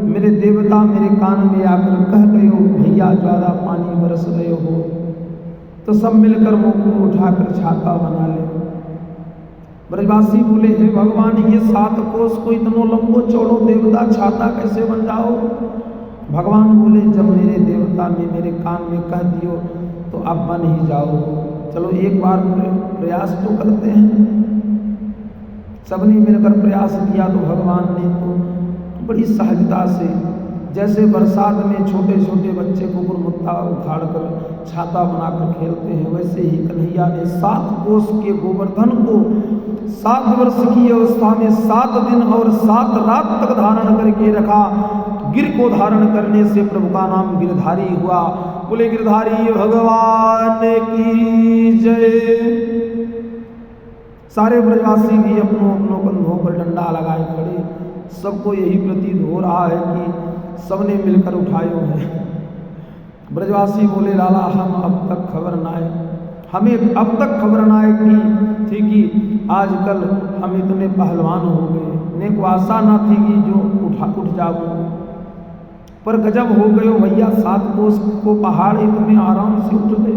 मेरे देवता मेरे कान में आकर कह गयो भैया ज्यादा पानी बरस रहे हो, तो सब मिलकर मुंह को उठाकर छाता बना ले। ब्रजवासी बोले, हे भगवान ये 7 कोस को इतनो लंबो चौड़ो देवता छाता कैसे बन जाओ? भगवान बोले, जब मेरे देवता ने मेरे कान में कह दियो तो अब बन ही जाओ। चलो एक बार प्रयास तो करते हैं। सबने मिलकर प्रयास किया तो भगवान ने तो बड़ी सहजता से, जैसे बरसात में छोटे छोटे बच्चे को गुरमुत्ता उखाड़ कर छाता बनाकर खेलते हैं, वैसे ही कन्हैया ने 7 कोस के गोवर्धन को 7 वर्ष की अवस्था में 7 दिन और 7 रात तक धारण करके रखा। गिर को धारण करने से प्रभु का नाम गिरधारी हुआ। बोले गिरधारी भगवान की जय। सारे ब्रजवासी भी अपनों अपनों कंधों पर डंडा लगाए खड़े। सबको यही प्रतीत हो रहा है कि सबने मिलकर उठायो है। ब्रजवासी बोले, लाला हम अब तक खबर ना आए, हमें अब तक खबर ना आए की थी कि आजकल हम इतने पहलवान हो गए, नेक आशा ना थी कि जो उठ जाऊँ। पर गजब हो गयो भैया, 7 कोस को पहाड़ इतने आराम से उठ गए।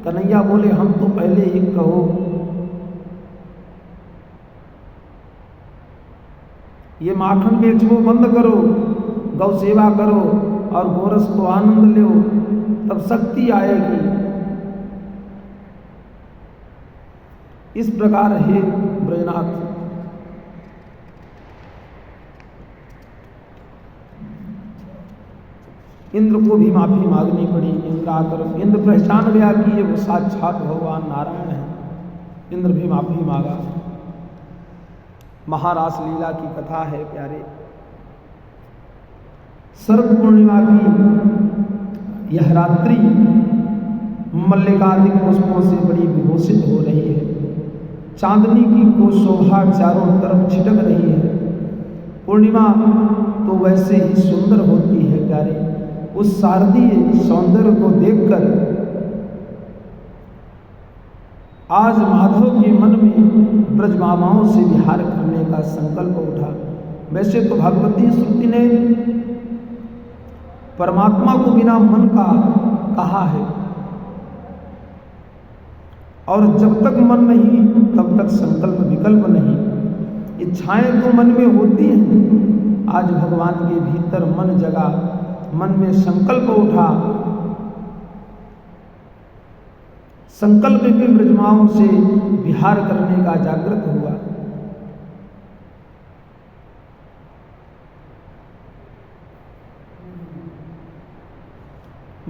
कन्हैया बोले हम तो पहले ही कहो, ये माखन बेचबो बंद करो, गौ सेवा करो और गोरस को आनंद लो, तब शक्ति आएगी। इस प्रकार हे ब्रजनाथ, इंद्र को भी माफी मांगनी पड़ी। इंद्र आकर इंद्र पहचान गया कि ये वो साक्षात भगवान नारायण है। इंद्र भी माफी मांगा। महारास लीला की कथा है प्यारे। शरद पूर्णिमा की यह रात्रि मल्लिकादिक पुष्पों से बड़ी विभूषित हो रही है। चांदनी की को शोभा चारों तरफ छिटक रही है। पूर्णिमा तो वैसे ही सुंदर होती है प्यारे। उस शारदीय सौंदर्य को देखकर आज माधव के मन में ब्रजमामाओं से विहार करने का संकल्प उठा। वैसे तो भगवती श्रुति ने परमात्मा को बिना मन का कहा है, और जब तक मन नहीं तब तक संकल्प विकल्प नहीं। इच्छाएं तो मन में होती हैं। आज भगवान के भीतर मन जगा, मन में संकल्प उठा। संकल्प भी ब्रजमाओं से विहार करने का जागृत हुआ।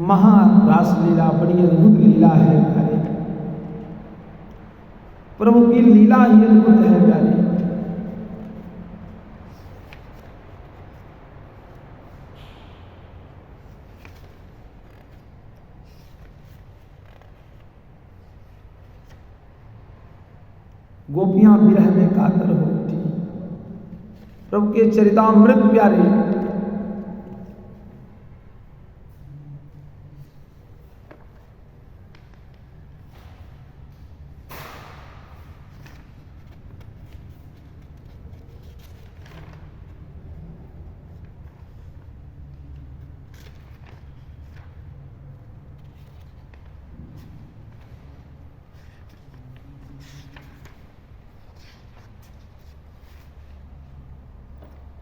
महारास लीला बड़ी अद्भुत लीला है प्यारे। प्रभु की लीला ही अद्भुत है प्यारे। गोपियां विरह में कातर हो उठी। प्रभु के चरितामृत प्यारे।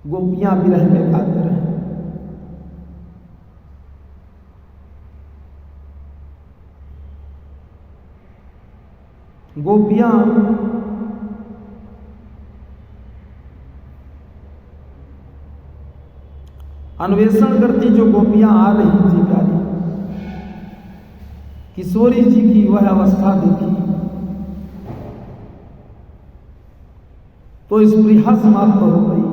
गोपियां विरह में कातर हैं। गोपियां अन्वेषण करती, जो गोपियां आ रही थी प्यारी, किशोरी जी की वह अवस्था देखी तो स्पृहा समाप्त हो गई।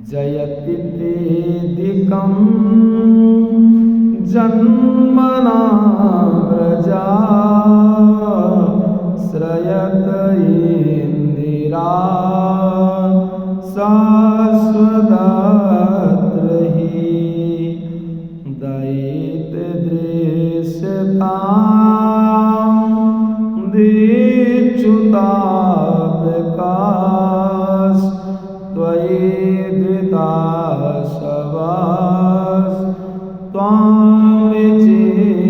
जयति तेदिकं जन्मना व्रजा श्रयत इंदिरा शाश्वतत्रहि दयित दृश्यतां दीक्षुता विकास त्वयि शबास त्वां विचिन्वते।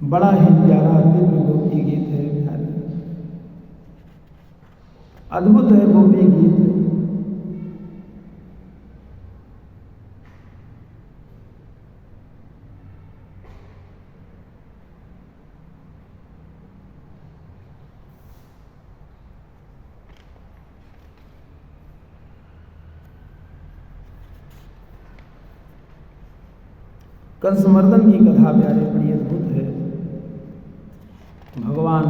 बड़ा ही प्यारा दिव्य गोपी गीत है प्यारे। अद्भुत है गोपी गीत। कंसमर्दन की कथा प्यारे बड़ी अद्भुत है। भगवान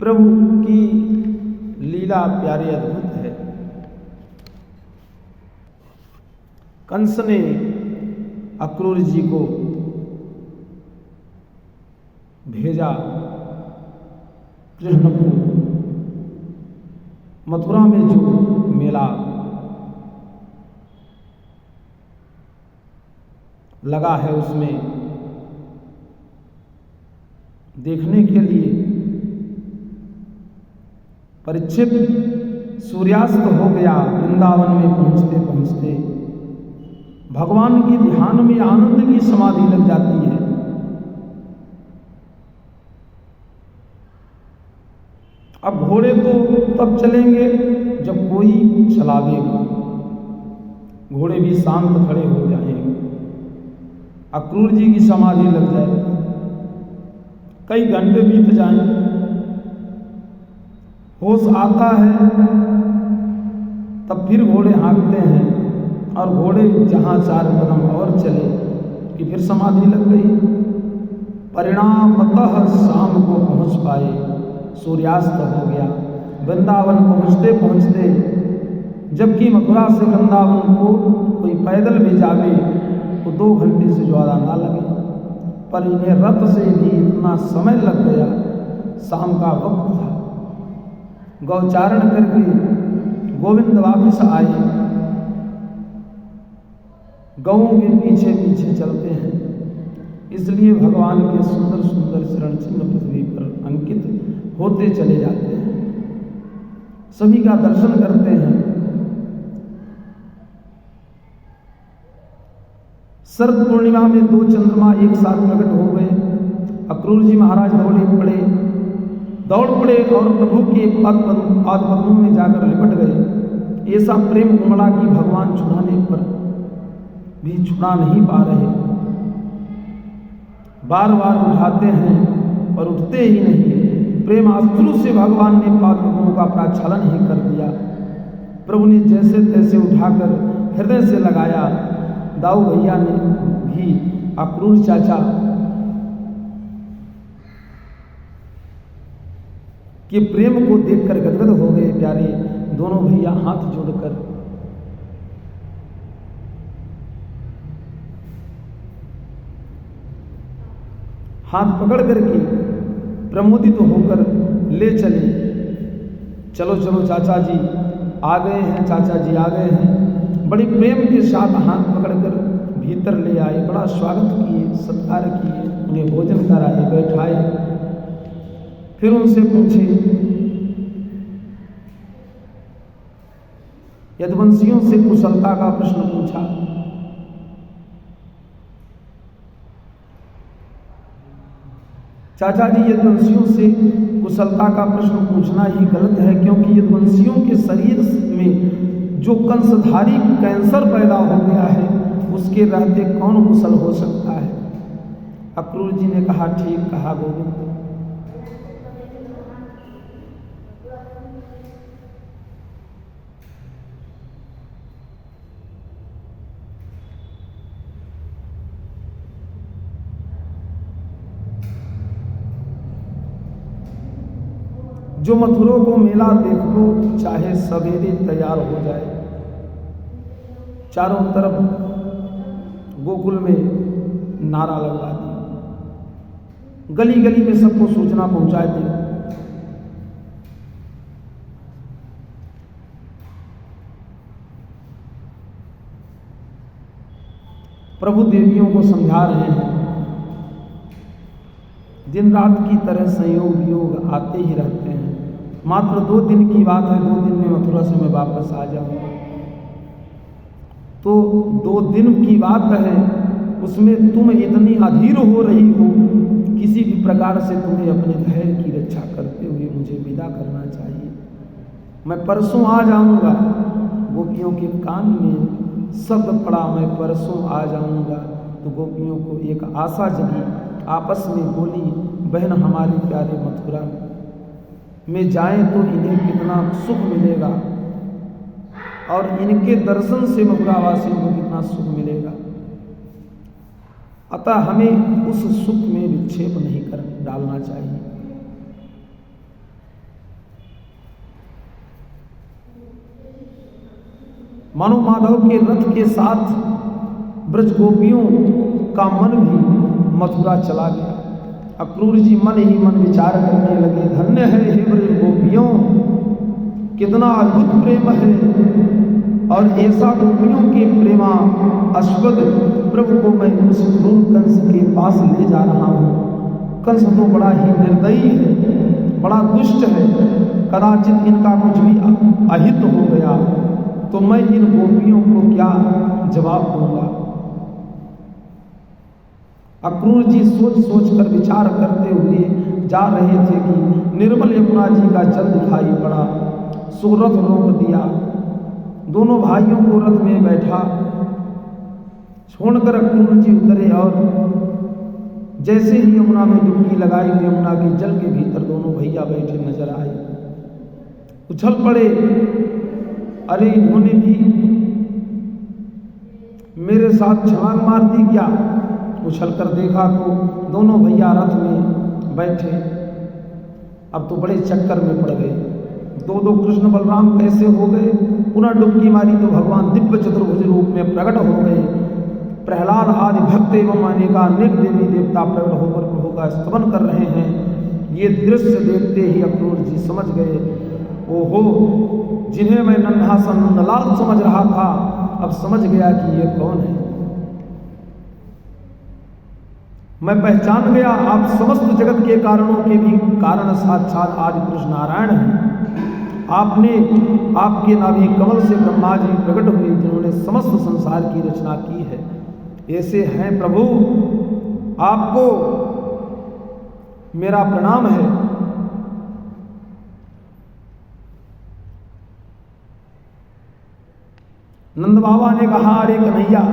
प्रभु की लीला प्यारी अद्भुत है। कंस ने अक्रूर जी को भेजा कृष्ण को मथुरा में जो मेला लगा है उसमें देखने के लिए। परीक्षित सूर्यास्त हो गया। वृंदावन में पहुंचते पहुंचते भगवान के ध्यान में आनंद की समाधि लग जाती है। अब घोड़े तो तब चलेंगे जब कोई चलावेगा, घोड़े भी शांत खड़े हो जाएंगे। अक्रूर जी की समाधि लग जाए, कई घंटे बीत जाएं, होश आता है तब फिर घोड़े हाँकते हैं और घोड़े जहां 4 कदम और चले कि फिर समाधि लग गई। परिणामतः शाम को पहुंच पाए, सूर्यास्त हो गया। वृंदावन पहुंचते पहुंचते, जबकि मथुरा से वृंदावन को कोई पैदल भी जावे तो 2 घंटे से ज़्यादा ना लगे, पर इन्हें रथ से भी इतना समय लग गया। शाम का वक्त था। गौचारण करके गोविंद वापिस आए। गौओं के पीछे पीछे चलते हैं, इसलिए भगवान के सुंदर सुंदर चरण चिन्ह पृथ्वी पर अंकित होते चले जाते हैं। सभी का दर्शन करते हैं। शरद पूर्णिमा में 2 चंद्रमा एक साथ प्रकट हो गए। अक्रूर जी महाराज दौड़ पड़े और प्रभु के पाद पद्मों में जाकर लिपट गए। ऐसा प्रेम उमड़ा कि भगवान छुड़ाने पर भी छुड़ा नहीं पा रहे। बार बार उठाते हैं और उठते ही नहीं। प्रेमास्त्रु से भगवान ने पाद पद्मों का प्रक्षालन ही कर दिया। प्रभु ने जैसे तैसे उठाकर हृदय से लगाया। दाऊ भैया ने भी अक्रूर चाचा के प्रेम को देखकर गदगद हो गए। प्यारे दोनों भैया हाथ जोड़कर हाथ पकड़ करके प्रमोदित होकर ले चले। चलो चलो चाचा जी आ गए हैं, चाचा जी आ गए हैं। बड़ी प्रेम के साथ हाथ पकड़कर भीतर ले आए। बड़ा स्वागत किए, सत्कार किए, उन्हें भोजन कराए, बैठाए। फिर उनसे पूछे, यदुवंशियों से कुशलता का प्रश्न पूछा। चाचा जी, यदुवंशियों से कुशलता का प्रश्न पूछना ही गलत है, क्योंकि यदुवंशियों के शरीर में जो कंसधारी कैंसर पैदा हो गया है, उसके रहते कौन कुशल हो सकता है। अक्रूर जी ने कहा, ठीक कहा गोविंद। जो मथुरा को मेला देख लो, चाहे सवेरे तैयार हो जाए। चारों तरफ गोकुल में नारा लगवा दिया, गली गली में सबको सूचना पहुंचा दी। प्रभु देवियों को समझा रहे हैं, दिन रात की तरह संयोग वियोग आते ही रहते हैं। मात्र 2 दिन की बात है, 2 दिन में मथुरा से मैं वापस आ जाऊंगा। तो 2 दिन की बात है, उसमें तुम इतनी अधीर हो रही हो, किसी भी प्रकार से तुम्हें अपने धैर्य की रक्षा करते हुए मुझे विदा करना चाहिए। मैं परसों आ जाऊंगा। गोपियों के कान में शब्द पड़ा, मैं परसों आ जाऊंगा। तो गोपियों को एक आशा जगी, आपस में बोली, बहन हमारे प्यारे मथुरा में जाएं तो इन्हें कितना सुख मिलेगा और इनके दर्शन से मथुरावासियों को कितना सुख मिलेगा। अतः हमें उस सुख में विक्षेप नहीं कर डालना चाहिए। मानो माधव के रथ के साथ ब्रज गोपियों का मन भी मथुरा चला गया। अक्रूर जी मन ही मन विचार करने लगे, धन्य है हे ब्रज गोपियों, कितना अद्भुत प्रेम है, और ऐसा गोपियों के प्रेमा अश्वद प्रभु को मैं उस क्रूर कंस के पास ले जा रहा हूँ। कंस तो बड़ा ही निर्दयी है, बड़ा दुष्ट है, कदाचित इनका कुछ भी अहित हो गया तो मैं इन गोपियों को क्या जवाब दूंगा। अक्रूर जी सोच सोच कर विचार करते हुए जा रहे थे कि निर्मल यमुना जी का जल दिखाई पड़ा। सो रथ रोक दिया, दोनों भाइयों को रथ में बैठा छोड़कर अक्रूर जी उतरे और जैसे ही यमुना में डुबकी लगाई, यमुना के जल के भीतर दोनों भैया बैठे नजर आए। उछल पड़े, अरे इन्होंने भी मेरे साथ छलांग मार दी क्या। उछल कर देखा तो दोनों भैया रथ में बैठे। अब तो बड़े चक्कर में पड़ गए, दो दो कृष्ण बलराम कैसे हो गए। पुनः डुबकी मारी तो भगवान दिव्य चतुर्भुज रूप में प्रकट हो गए। प्रहलाद आदि भक्त एवं अनेक देवी देवता प्रकट होकर प्रभु का स्तवन कर रहे हैं। ये दृश्य देखते ही अक्रूर जी समझ गए, ओहो, जिन्हें मैं नन्हा सा नंदलाल समझ रहा था अब समझ गया कि ये कौन है। मैं पहचान गया, आप समस्त जगत के कारणों के भी कारण साक्षात आदि पुरुष नारायण हैं। आपने आपके नाभि कमल से ब्रह्मा जी प्रकट हुए, जिन्होंने समस्त संसार की रचना की है। ऐसे हैं प्रभु, आपको मेरा प्रणाम है। नंद बाबा ने कहा, अरे कन्हैया,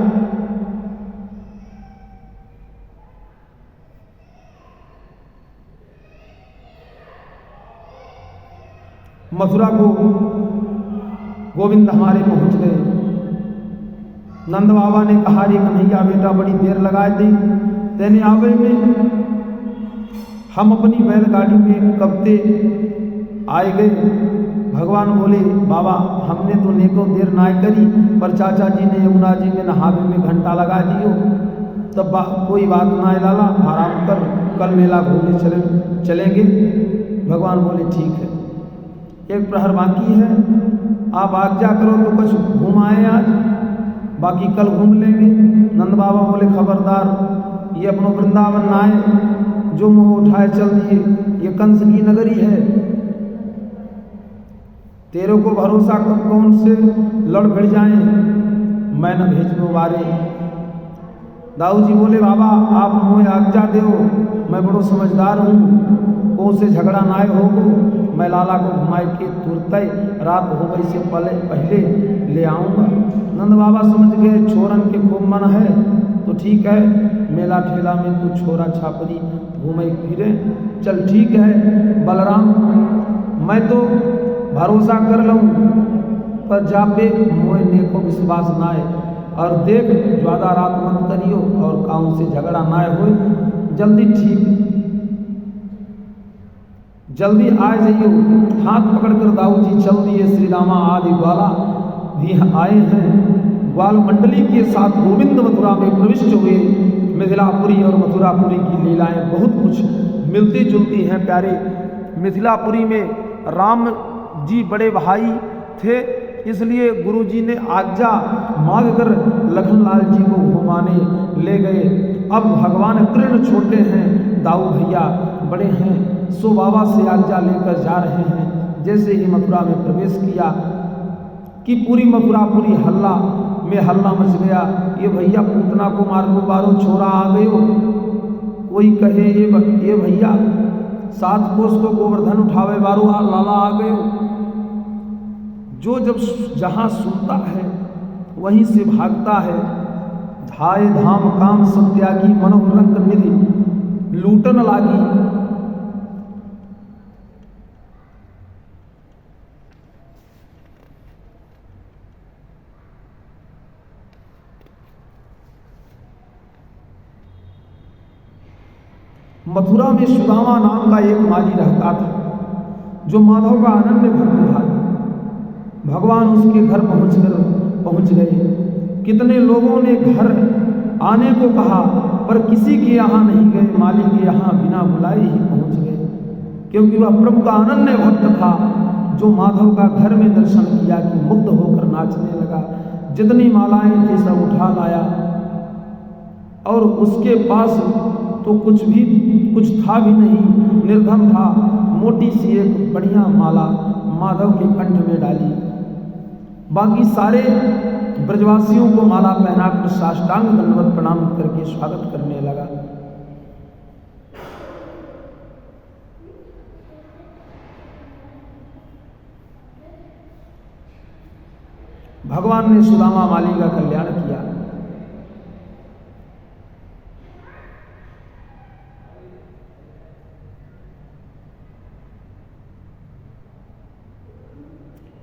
मथुरा को गोविंद हमारे पहुंच गए। नंद बाबा ने कहा, रे कन्हैया बेटा, बड़ी देर लगा दी तेने आवे में, हम अपनी बैलगाड़ी में कब ते आए गए। भगवान बोले, बाबा हमने तो नेको देर ना करी, पर चाचा जी ने यमुना जी में नहावे में घंटा लगा दियो, तब कोई बात ना लाला, आराम कर, कल मेला घूमने चलेंगे। भगवान बोले ठीक है, एक प्रहर बाकी है, आप आज्ञा करो तो कुछ घूम आए आज, बाकी कल घूम लेंगे। नंद बाबा बोले, खबरदार, ये अपनो वृंदावन ना आए, जो मुँह उठाए चल दिए, ये कंस की नगरी है, तेरे को भरोसा कौन से लड़ भिड़ जाए, मैं न भेजने वारे। दाऊ जी बोले, बाबा आप मुझे आज्ञा दो, मैं बड़ो समझदार हूँ, कौन से झगड़ा नाय होगो, मैं लाला को घुमाए के तुरंत रात हो गई से पहले ले आऊँगा। नंद बाबा समझ गए छोरन के खूब मन है, तो ठीक है, मेला ठेला में तू छोरा छापरी घूमे फिरे, चल ठीक है बलराम, मैं तो भरोसा कर लूँ, पर जापे मोए ने को विश्वास ना है, और देख ज्यादा रात मत करियो और काउन से झगड़ा ना हो, जल्दी ठीक जल्दी आ जाइयो। हाथ पकड़कर दाऊ जी चल दिए। श्री रामा आदि ग्वाला भी आए हैं। ग्वाल मंडली के साथ गोविंद मथुरा में प्रविष्ट हुए। मिथिलापुरी और मथुरापुरी की लीलाएं बहुत कुछ मिलती जुलती हैं प्यारे। मिथिलापुरी में राम जी बड़े भाई थे, इसलिए गुरु जी ने आज्ञा मांगकर लखनलाल जी को घुमाने ले गए। अब भगवान कृष्ण छोटे हैं, दाऊ भैया बड़े हैं, सो बाबा से आज्ञा लेकर जा रहे हैं। जैसे ही मथुरा में प्रवेश किया कि पूरी मथुरापुरी हल्ला में हल्ला मच गया। ये भैया पूतना को मारो बारो छोरा आ गए हो, कोई कहे ये भैया 7 कोस को गोवर्धन उठावे बारो लाला आ गए हो। जो जब जहाँ सुनता है वहीं से भागता है। धाय धाम काम सब त्यागी, मनोरंग निधि लूटन लागी। मथुरा में सुदामा नाम का एक माली रहता था, जो माधव का अनन्य भक्त था। भगवान उसके घर पहुंच गए। कितने लोगों ने घर आने को कहा पर किसी के यहाँ नहीं गए, माली के यहाँ बिना बुलाए ही पहुंच गए, क्योंकि वह प्रभु का अनन्य भक्त था जो माधव का घर में दर्शन किया कि मुग्ध होकर नाचने लगा। जितनी मालाएं थी सब उठा लाया और उसके पास तो कुछ था भी नहीं, निर्धन था। मोटी सी एक बढ़िया माला माधव के कंठ में डाली। बाकी सारे ब्रजवासियों को माला पहनाकर साष्टांग दंडवत प्रणाम करके स्वागत करने लगा। भगवान ने सुदामा माली का कल्याण किया।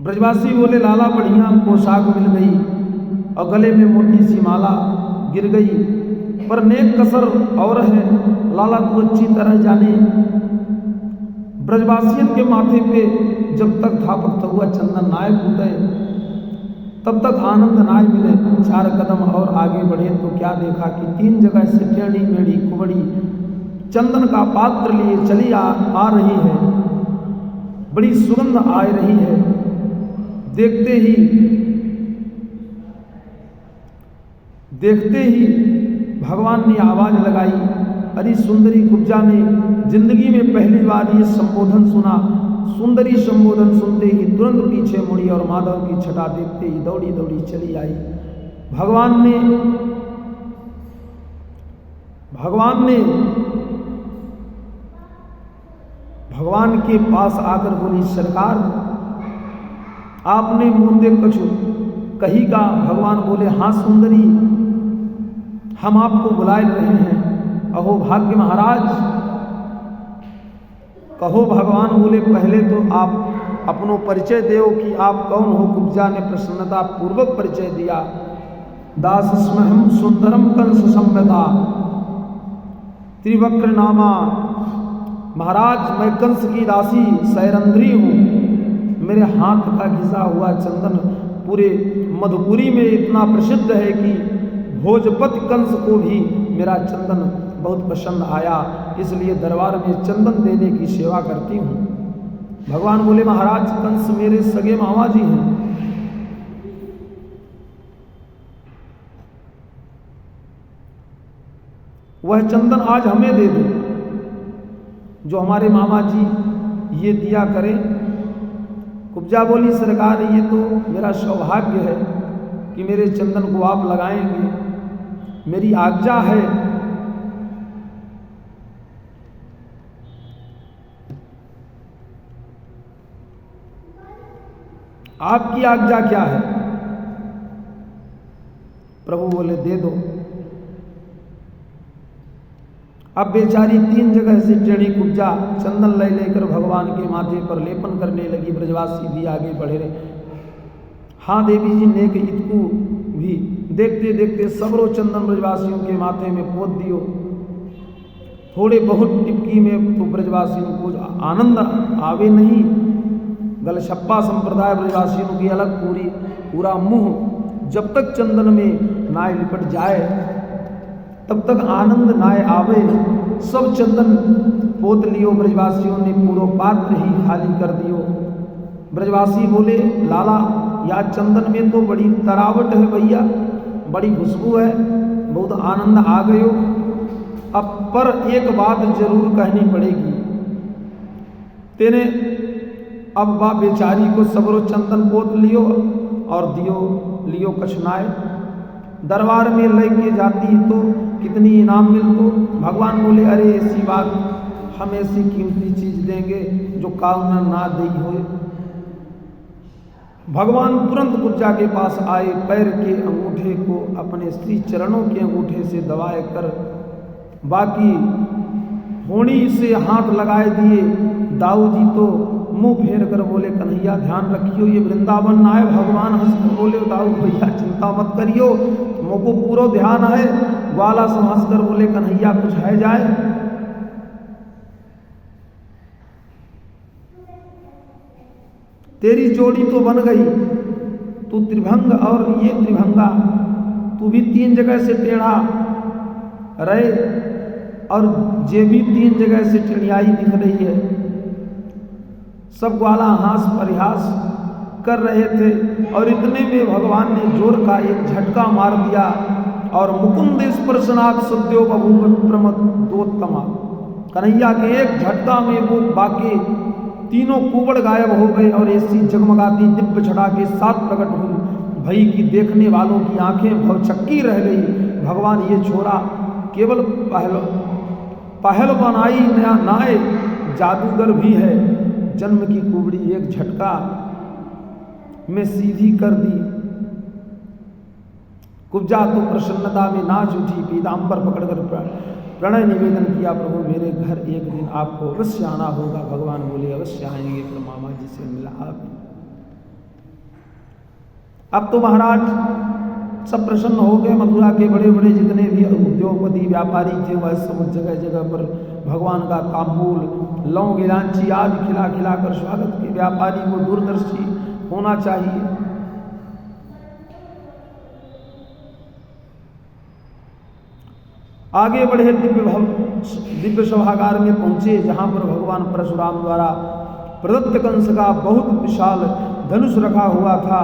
ब्रजवासी बोले लाला बढ़िया पोशाक मिल गई और गले में मोटी सी माला गिर गई, पर नेक कसर और है, लाला तू अच्छी तरह जाने ब्रजवासियों के माथे पे जब तक थापक हुआ चंदन नाय कूदे तब तक आनंद नाय मिले। 4 कदम और आगे बढ़े तो क्या देखा कि 3 जगह से टेढ़ी मेढ़ी कुबड़ी चंदन का पात्र लिए चली आ रही है, बड़ी सुगंध आ रही है। देखते ही भगवान ने आवाज लगाई, अरे सुंदरी कुब्जा ने जिंदगी में पहली बार ये संबोधन सुना। सुंदरी संबोधन सुनते ही तुरंत पीछे मुड़ी और माधव की छटा देखते ही दौड़ी दौड़ी चली आई। भगवान के पास आकर बोली, सरकार आपने मुझे कुछ कही का? भगवान बोले, हाँ सुंदरी, हम आपको बुलाए रहे हैं। अहो भाग्य महाराज, कहो। भगवान बोले, पहले तो आप अपनो परिचय दो कि आप कौन हो। कुब्जा ने प्रसन्नता पूर्वक परिचय दिया। दास स्महम सुंदरम कंस संवेदा त्रिवक्र नामा। महाराज मैं कंस की दासी सैरंध्री हूँ। मेरे हाथ का घिसा हुआ चंदन पूरे मधुपुरी में इतना प्रसिद्ध है कि भोजपति कंस को भी मेरा चंदन बहुत पसंद आया, इसलिए दरबार में चंदन देने की सेवा करती हूँ। भगवान बोले, महाराज कंस मेरे सगे मामा जी हैं। वह चंदन आज हमें दे दो, जो हमारे मामा जी ये दिया करें। कुब्जा बोली, सरकार ये तो मेरा सौभाग्य है कि मेरे चंदन को आप लगाएंगे, मेरी आज्ञा है। आपकी आज्ञा क्या है? प्रभु बोले, दे दो। अब बेचारी 3 जगह से टेढ़ी कुब्जा चंदन ले लेकर भगवान के माथे पर लेपन करने लगी। ब्रजवासी भी आगे बढ़े रहे। हाँ देवी जी नेक इतकू भी देखते देखते सबरो चंदन ब्रजवासियों के माथे में पोत दियो। थोड़े बहुत टिपकी में तो ब्रजवासियों को आनंद आवे नहीं। गलछप्पा संप्रदाय ब्रजवासियों की अलग पूरा मुंह जब तक चंदन में नाय लिपट जाए तब तक आनंद नाय आवे। सब चंदन पोत लियो ब्रजवासियों ने, पूरो पात्र ही खाली कर दियो। ब्रजवासी बोले, लाला या चंदन में तो बड़ी तरावट है भैया, बड़ी खुशबू है, बहुत आनंद आ गयो। अब पर एक बात जरूर कहनी पड़ेगी। तेने अब बा बेचारी को सबरो चंदन पोत लियो और लियो कछनाए। दरबार में लेके जाती तो कितनी इनाम मिलतो। भगवान बोले, अरे ऐसी बात, हम ऐसी कीमती चीज देंगे जो काउना ना दी होए। भगवान तुरंत कुब्जा के पास आए, पैर के अंगूठे को अपने श्री चरणों के अंगूठे से दबाए कर बाकी होड़ी से हाथ लगाए दिए। दाऊ जी तो मुंह फेर कर बोले, कन्हैया ध्यान रखियो, ये वृंदावन ना है। भगवान हंसकर बोले, दाऊ भैया चिंता मत करियो, मोको पूरा ध्यान है। ग्वाला से हंसकर बोले, कन्हैया कुछ है जाए। तेरी जोड़ी तो बन गई, तू त्रिभंग और ये त्रिभंगा, तू भी 3 जगह से टेढ़ा रहे और ये भी 3 जगह से टेढ़ियाई दिख रही है। सब ग्वाला हास परिहास कर रहे थे और इतने में भगवान ने जोर का एक झटका मार दिया और मुकुंद स्पर्शनाथ सद्यो बभूव प्रमदोत्तमा, कन्हैया के एक झटका में वो बाकी तीनों कुबड़ गायब हो गए और ऐसी जगमगाती दिव्य छटा के साथ प्रकट हुई भई कि देखने वालों की आंखें भवचक्की रह गई। भगवान ये छोरा केवल पहल बनाई नाए जादूगर भी है, जन्म की कुबड़ी एक झटका में सीधी कर दी। कुब्जा तो प्रसन्नता में नाच उठी, पीताम्बर पकड़कर प्रणय निवेदन किया, प्रभु मेरे घर एक दिन आपको अवश्य आना होगा। भगवान बोले अवश्य आएंगे, फिर मामा जी से मिला आप। अब तो महाराज सब प्रसन्न हो गए। मथुरा के बड़े बड़े जितने भी उद्योगपति व्यापारी थे वह सब जगह जगह पर भगवान का तांबूल लौंग इलायची आदि खिला खिला कर स्वागत के। व्यापारी को दूरदर्शी होना चाहिए। आगे बढ़े दिव्य सभागार में पहुंचे, जहां पर भगवान परशुराम द्वारा प्रदत्त कंस का बहुत विशाल धनुष रखा हुआ था।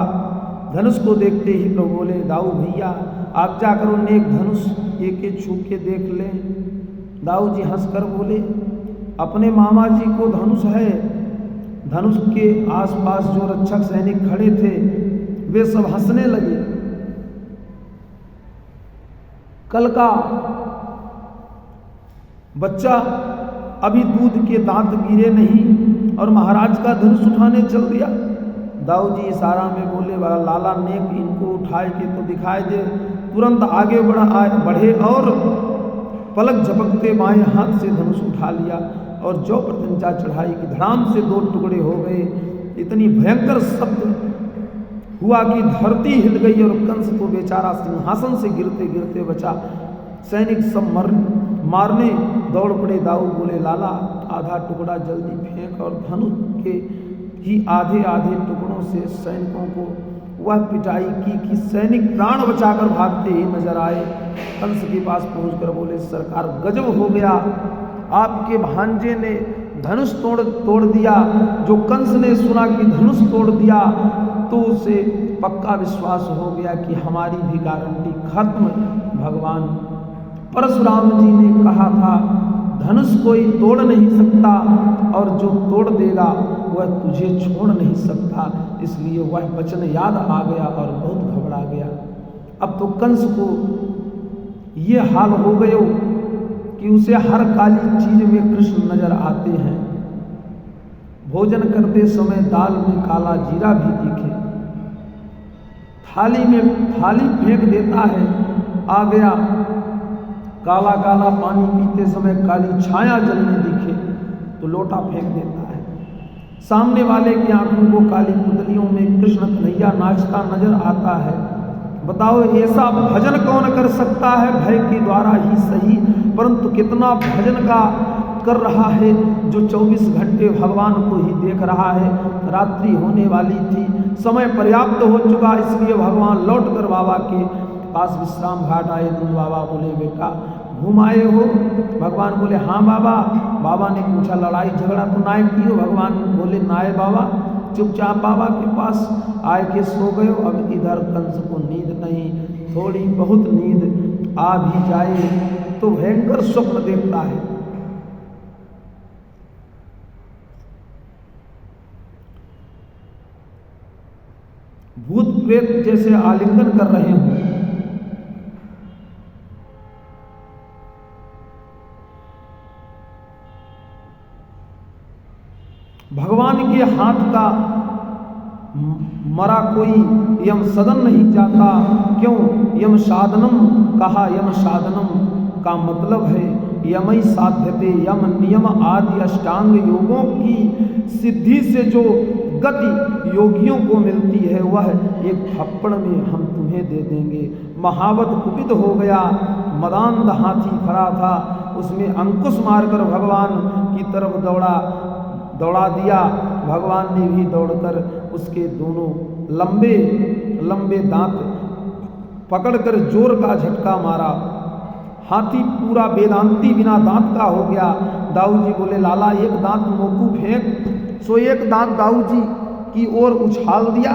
धनुष को देखते ही प्रभु बोले दाऊ भैया आज्ञा करो, नेक धनुष एक छू के देख ले। दाऊ जी हंसकर बोले अपने मामा जी को धनुष है। धनुष के आसपास जो रक्षक सैनिक खड़े थे वे सब हंसने लगे। कल का बच्चा अभी दूध के दांत गिरे नहीं और महाराज का धनुष उठाने चल दिया। दाऊ जी इशारा में बोले लाला नेक इनको उठाए के तो दिखाई दे। तुरंत आगे बढ़े और पलक झपकते बाएं हाथ से धनुष उठा लिया और जो प्रत्यंचा चढ़ाई की धड़ाम से 2 टुकड़े हो गए। इतनी भयंकर शब्द हुआ कि धरती हिल गई और कंस को बेचारा सिंहासन से गिरते गिरते बचा। सैनिक सब मारने दौड़ पड़े। दाऊ बोले लाला आधा टुकड़ा जल्दी फेंक और धनुष के ही आधे आधे टुकड़ों से सैनिकों को वह पिटाई की कि सैनिक प्राण बचाकर भागते ही नजर आए। कंस के पास पहुंचकर बोले सरकार गजब हो गया, आपके भांजे ने धनुष तोड़ दिया। जो कंस ने सुना कि धनुष तोड़ दिया तो उसे पक्का विश्वास हो गया कि हमारी भी गारंटी खत्म। भगवान परशुराम जी ने कहा था धनुष कोई तोड़ नहीं सकता और जो तोड़ देगा वह तुझे छोड़ नहीं सकता। इसलिए वह वचन याद आ गया और बहुत घबरा गया। अब तो कंस को ये हाल हो गयो कि उसे हर काली चीज में कृष्ण नजर आते हैं। भोजन करते समय दाल में काला जीरा भी दिखे, थाली में थाली फेंक देता है, आ गया। काला काला पानी पीते समय काली छाया जलने दिखे तो लोटा फेंक देता है। सामने वाले की आंखों को काली पुतलियों में कृष्ण कन्हैया नाचता नजर आता है। बताओ ऐसा भजन कौन कर सकता है? भय के द्वारा ही सही, परंतु कितना भजन का कर रहा है जो 24 घंटे भगवान को ही देख रहा है। रात्रि होने वाली थी, समय पर्याप्त हो चुका, इसलिए भगवान लौटकर बाबा के पास विश्राम घाट आए। नंद बाबा बोले बेटा घूम आए हो? भगवान बोले हाँ बाबा। बाबा ने पूछा लड़ाई झगड़ा तो नाय की हो? भगवान बोले नाय बाबा। चुपचाप बाबा के पास आए के सो गए। अब इधर कंस को नींद नहीं, थोड़ी बहुत नींद आ भी जाए तो भयंकर स्वप्न देखता है। भूत प्रेत जैसे आलिंगन कर रहे हों। भगवान के हाथ का मरा कोई यम सदन नहीं जाता। क्यों? यम साधनम कहा। यम साधनम का मतलब है यमई साध्यते, यम नियम आदि अष्टांग योगों की सिद्धि से जो गति योगियों को मिलती है वह एक थप्पड़ में हम तुम्हें दे देंगे। महावत कुपित हो गया, मदांध हाथी खड़ा था, उसमें अंकुश मारकर भगवान की तरफ दौड़ा दिया। भगवान ने भी दौड़कर उसके दोनों लंबे दांत पकड़कर जोर का झटका मारा। हाथी पूरा वेदांती बिना दांत का हो गया। दाऊ जी बोले, लाला एक दांत मोकू फेंक। सो एक दांत दाऊ जी की ओर उछाल दिया।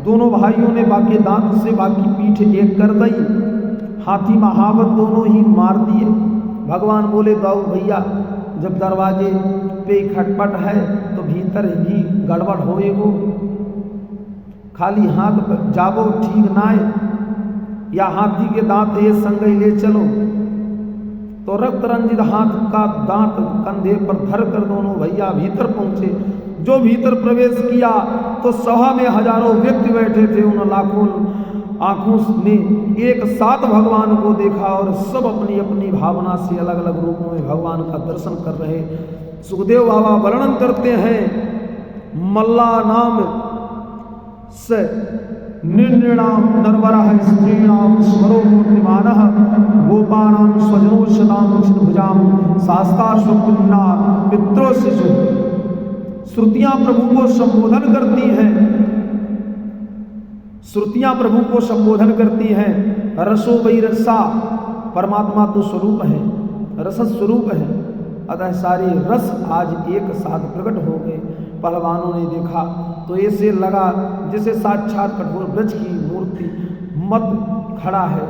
दोनों भाइयों ने बाकी दांत से बाकी पीठ एक कर दी। हाथी महावत दोनों ही मार दिए। भगवान बोले, दाऊ भैया जब दरवाजे पे खटपट है तो भीतर ही गड़बड़ होएगो, खाली हाथ जाबो ठीक नाय, या हाथी के दांत ये संग ले चलो। तो रक्त रंजित हाथ का दांत कंधे पर धर कर दोनों भैया भीतर पहुंचे। जो भीतर प्रवेश किया तो सभा में हजारों व्यक्ति बैठे थे। उन लाखों आंखों ने एक साथ भगवान को देखा और सब अपनी अपनी भावना से अलग अलग रूपों में भगवान का दर्शन कर रहे। सुखदेव बाबा वर्णन करते हैं, मल्ला नाम से निर्णयाम नरवरः स्त्रीणाम स्वरो मूर्तिमानः गोपानां स्वजनोषदां चिद्भुजां शास्ता स्वपुन्ना पित्रो शिशु। श्रुतियां प्रभु को संबोधन करती हैं, श्रुतियां प्रभु को संबोधन करती हैं। रसो वही रसा, परमात्मा तो स्वरूप है, रस स्वरूप है। अतः सारे रस आज एक साथ प्रकट हो गए। पहलवानों ने देखा तो ऐसे लगा जैसे साक्षात कठोर ब्रज की मूर्ति मत खड़ा है।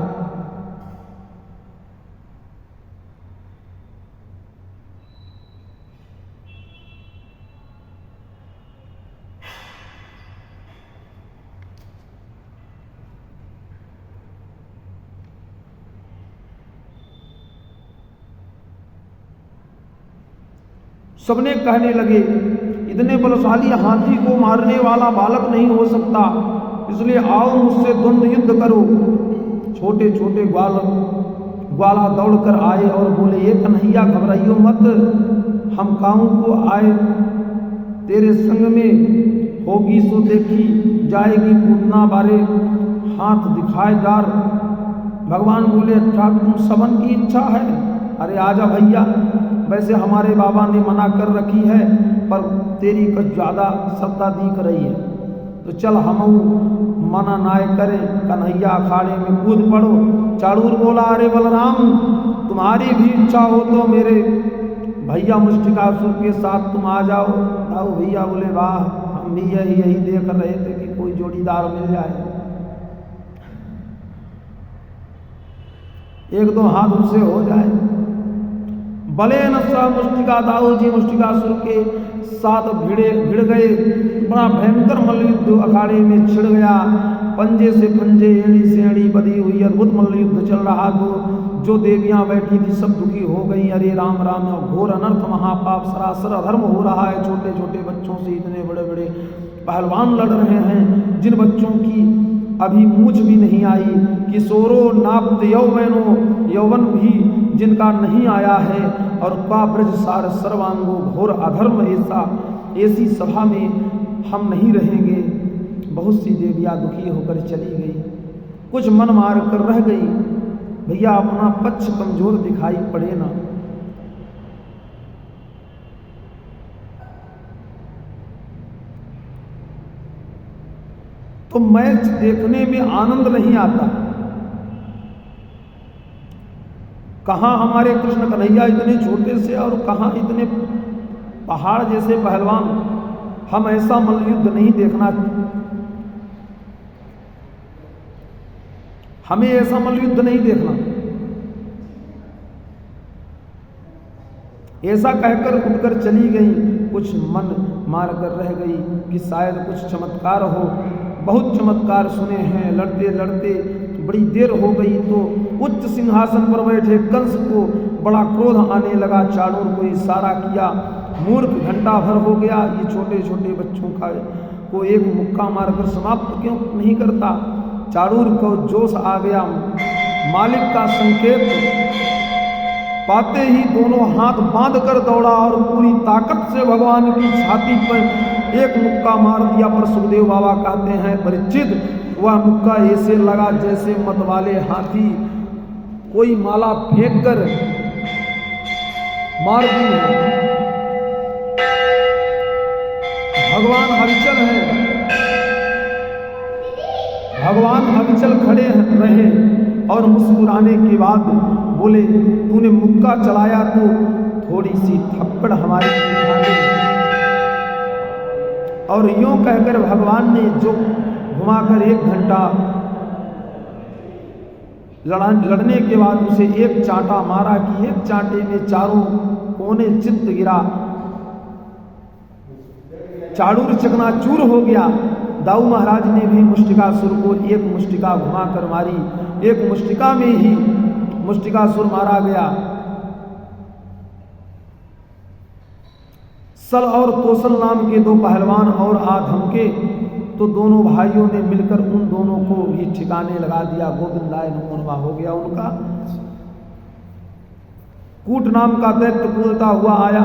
सबने कहने लगे, इतने बलशाली हाथी को मारने वाला बालक नहीं हो सकता, इसलिए आओ मुझसे द्वंद्व युद्ध करो। छोटे छोटे ग्वाला दौड़कर आए और बोले, ये कन्हैया घबराइयो मत, हम काऊ को आए तेरे संग में होगी सो देखी जाएगी, पूतना बारे हाथ दिखाए डार। भगवान बोले, अच्छा तुम सबन की इच्छा है, अरे आजा भैया। वैसे हमारे बाबा ने मना कर रखी है, पर तेरी कुछ ज़्यादा श्रद्धा दिख रही है, तो चल हम मना नाय करें, कन्हैया अखाड़े में कूद पड़ो। चाड़ूर बोला, अरे बलराम तुम्हारी भी इच्छा हो तो मेरे भैया मुष्टिकासुर के साथ तुम आ जाओ। दाऊ भैया बोले, वाह हम भी यही देख रहे थे कि कोई जोड़ीदार मिल जाए, एक दो हाथ उससे हो जाए। बले न सह मुष्टिका, दाऊ जी मुष्टिकासुर के साथ भिड़ गए। बड़ा भयंकर मल्लयुद्ध अखाड़े में छिड़ गया। पंजे से पंजे, एड़ी से एड़ी बधी हुई अद्भुत मल्लयुद्ध चल रहा। जो देवियां बैठी थी सब दुखी हो गई। अरे राम राम, घोर अनर्थ महापाप सरासर अधर्म हो रहा है। छोटे छोटे बच्चों से इतने बड़े बड़े पहलवान लड़ रहे हैं, जिन बच्चों की अभी मूछ भी नहीं आई। किशोरो नाप्त यौवनो, यौवन भी जिनका नहीं आया है। और का ब्रज सार सर्वांगो, घोर अधर्म ऐसी सभा में हम नहीं रहेंगे। बहुत सी देवियां दुखी होकर चली गई, कुछ मन मार कर रह गई। भैया अपना पक्ष कमजोर दिखाई पड़े ना। तो मैच देखने में आनंद नहीं आता। कहाँ हमारे कृष्ण कन्हैया इतने छोटे से और कहाँ इतने पहाड़ जैसे पहलवान। हम ऐसा मल्लयुद्ध नहीं देखना, हमें ऐसा मल्लयुद्ध नहीं देखना। ऐसा कहकर उठकर चली गई। कुछ मन मार कर रह गई कि शायद कुछ चमत्कार हो। बहुत चमत्कार सुने हैं। लड़ते लड़ते बड़ी देर हो गई तो उच्च सिंहासन पर बैठे कंस को बड़ा क्रोध आने लगा। चाणूर को इशारा किया, मूर्ख घंटा भर हो गया, ये छोटे छोटे बच्चों का को एक मुक्का मारकर समाप्त क्यों नहीं करता। चाणूर को जोश आ गया। मालिक का संकेत पाते ही दोनों हाथ बांध कर दौड़ा और पूरी ताकत से भगवान की छाती पर एक मुक्का मार दिया। पर सुखदेव बाबा कहते हैं, परिचित वह मुक्का ऐसे लगा जैसे मतवाले हाथी कोई माला फेंक कर मार दी है। भगवान हलचल है। भगवान अविचल खड़े रहे और मुस्कुराने के बाद बोले, तूने मुक्का चलाया तो थोड़ी सी थप्पड़ हमारी खा दे। और यूं कहकर भगवान ने जो घुमाकर 1 घंटा लड़ने के बाद उसे एक चांटा मारा कि एक चांटे में चारों कोने चित्त गिरा, चाड़ूर चकनाचूर हो गया। दाऊ महाराज ने भी मुष्टिकासुर को एक मुष्टिका घुमाकर मारी, एक मुष्टिका में ही मुष्टिकासुर मारा गया। सल और तोसल नाम के 2 पहलवान और आ धमके तो दोनों भाइयों ने मिलकर उन दोनों को भी ठिकाने लगा दिया। गोविंदाय नमो नमः हो गया उनका। कूट नाम का दैत्य कूदता हुआ आया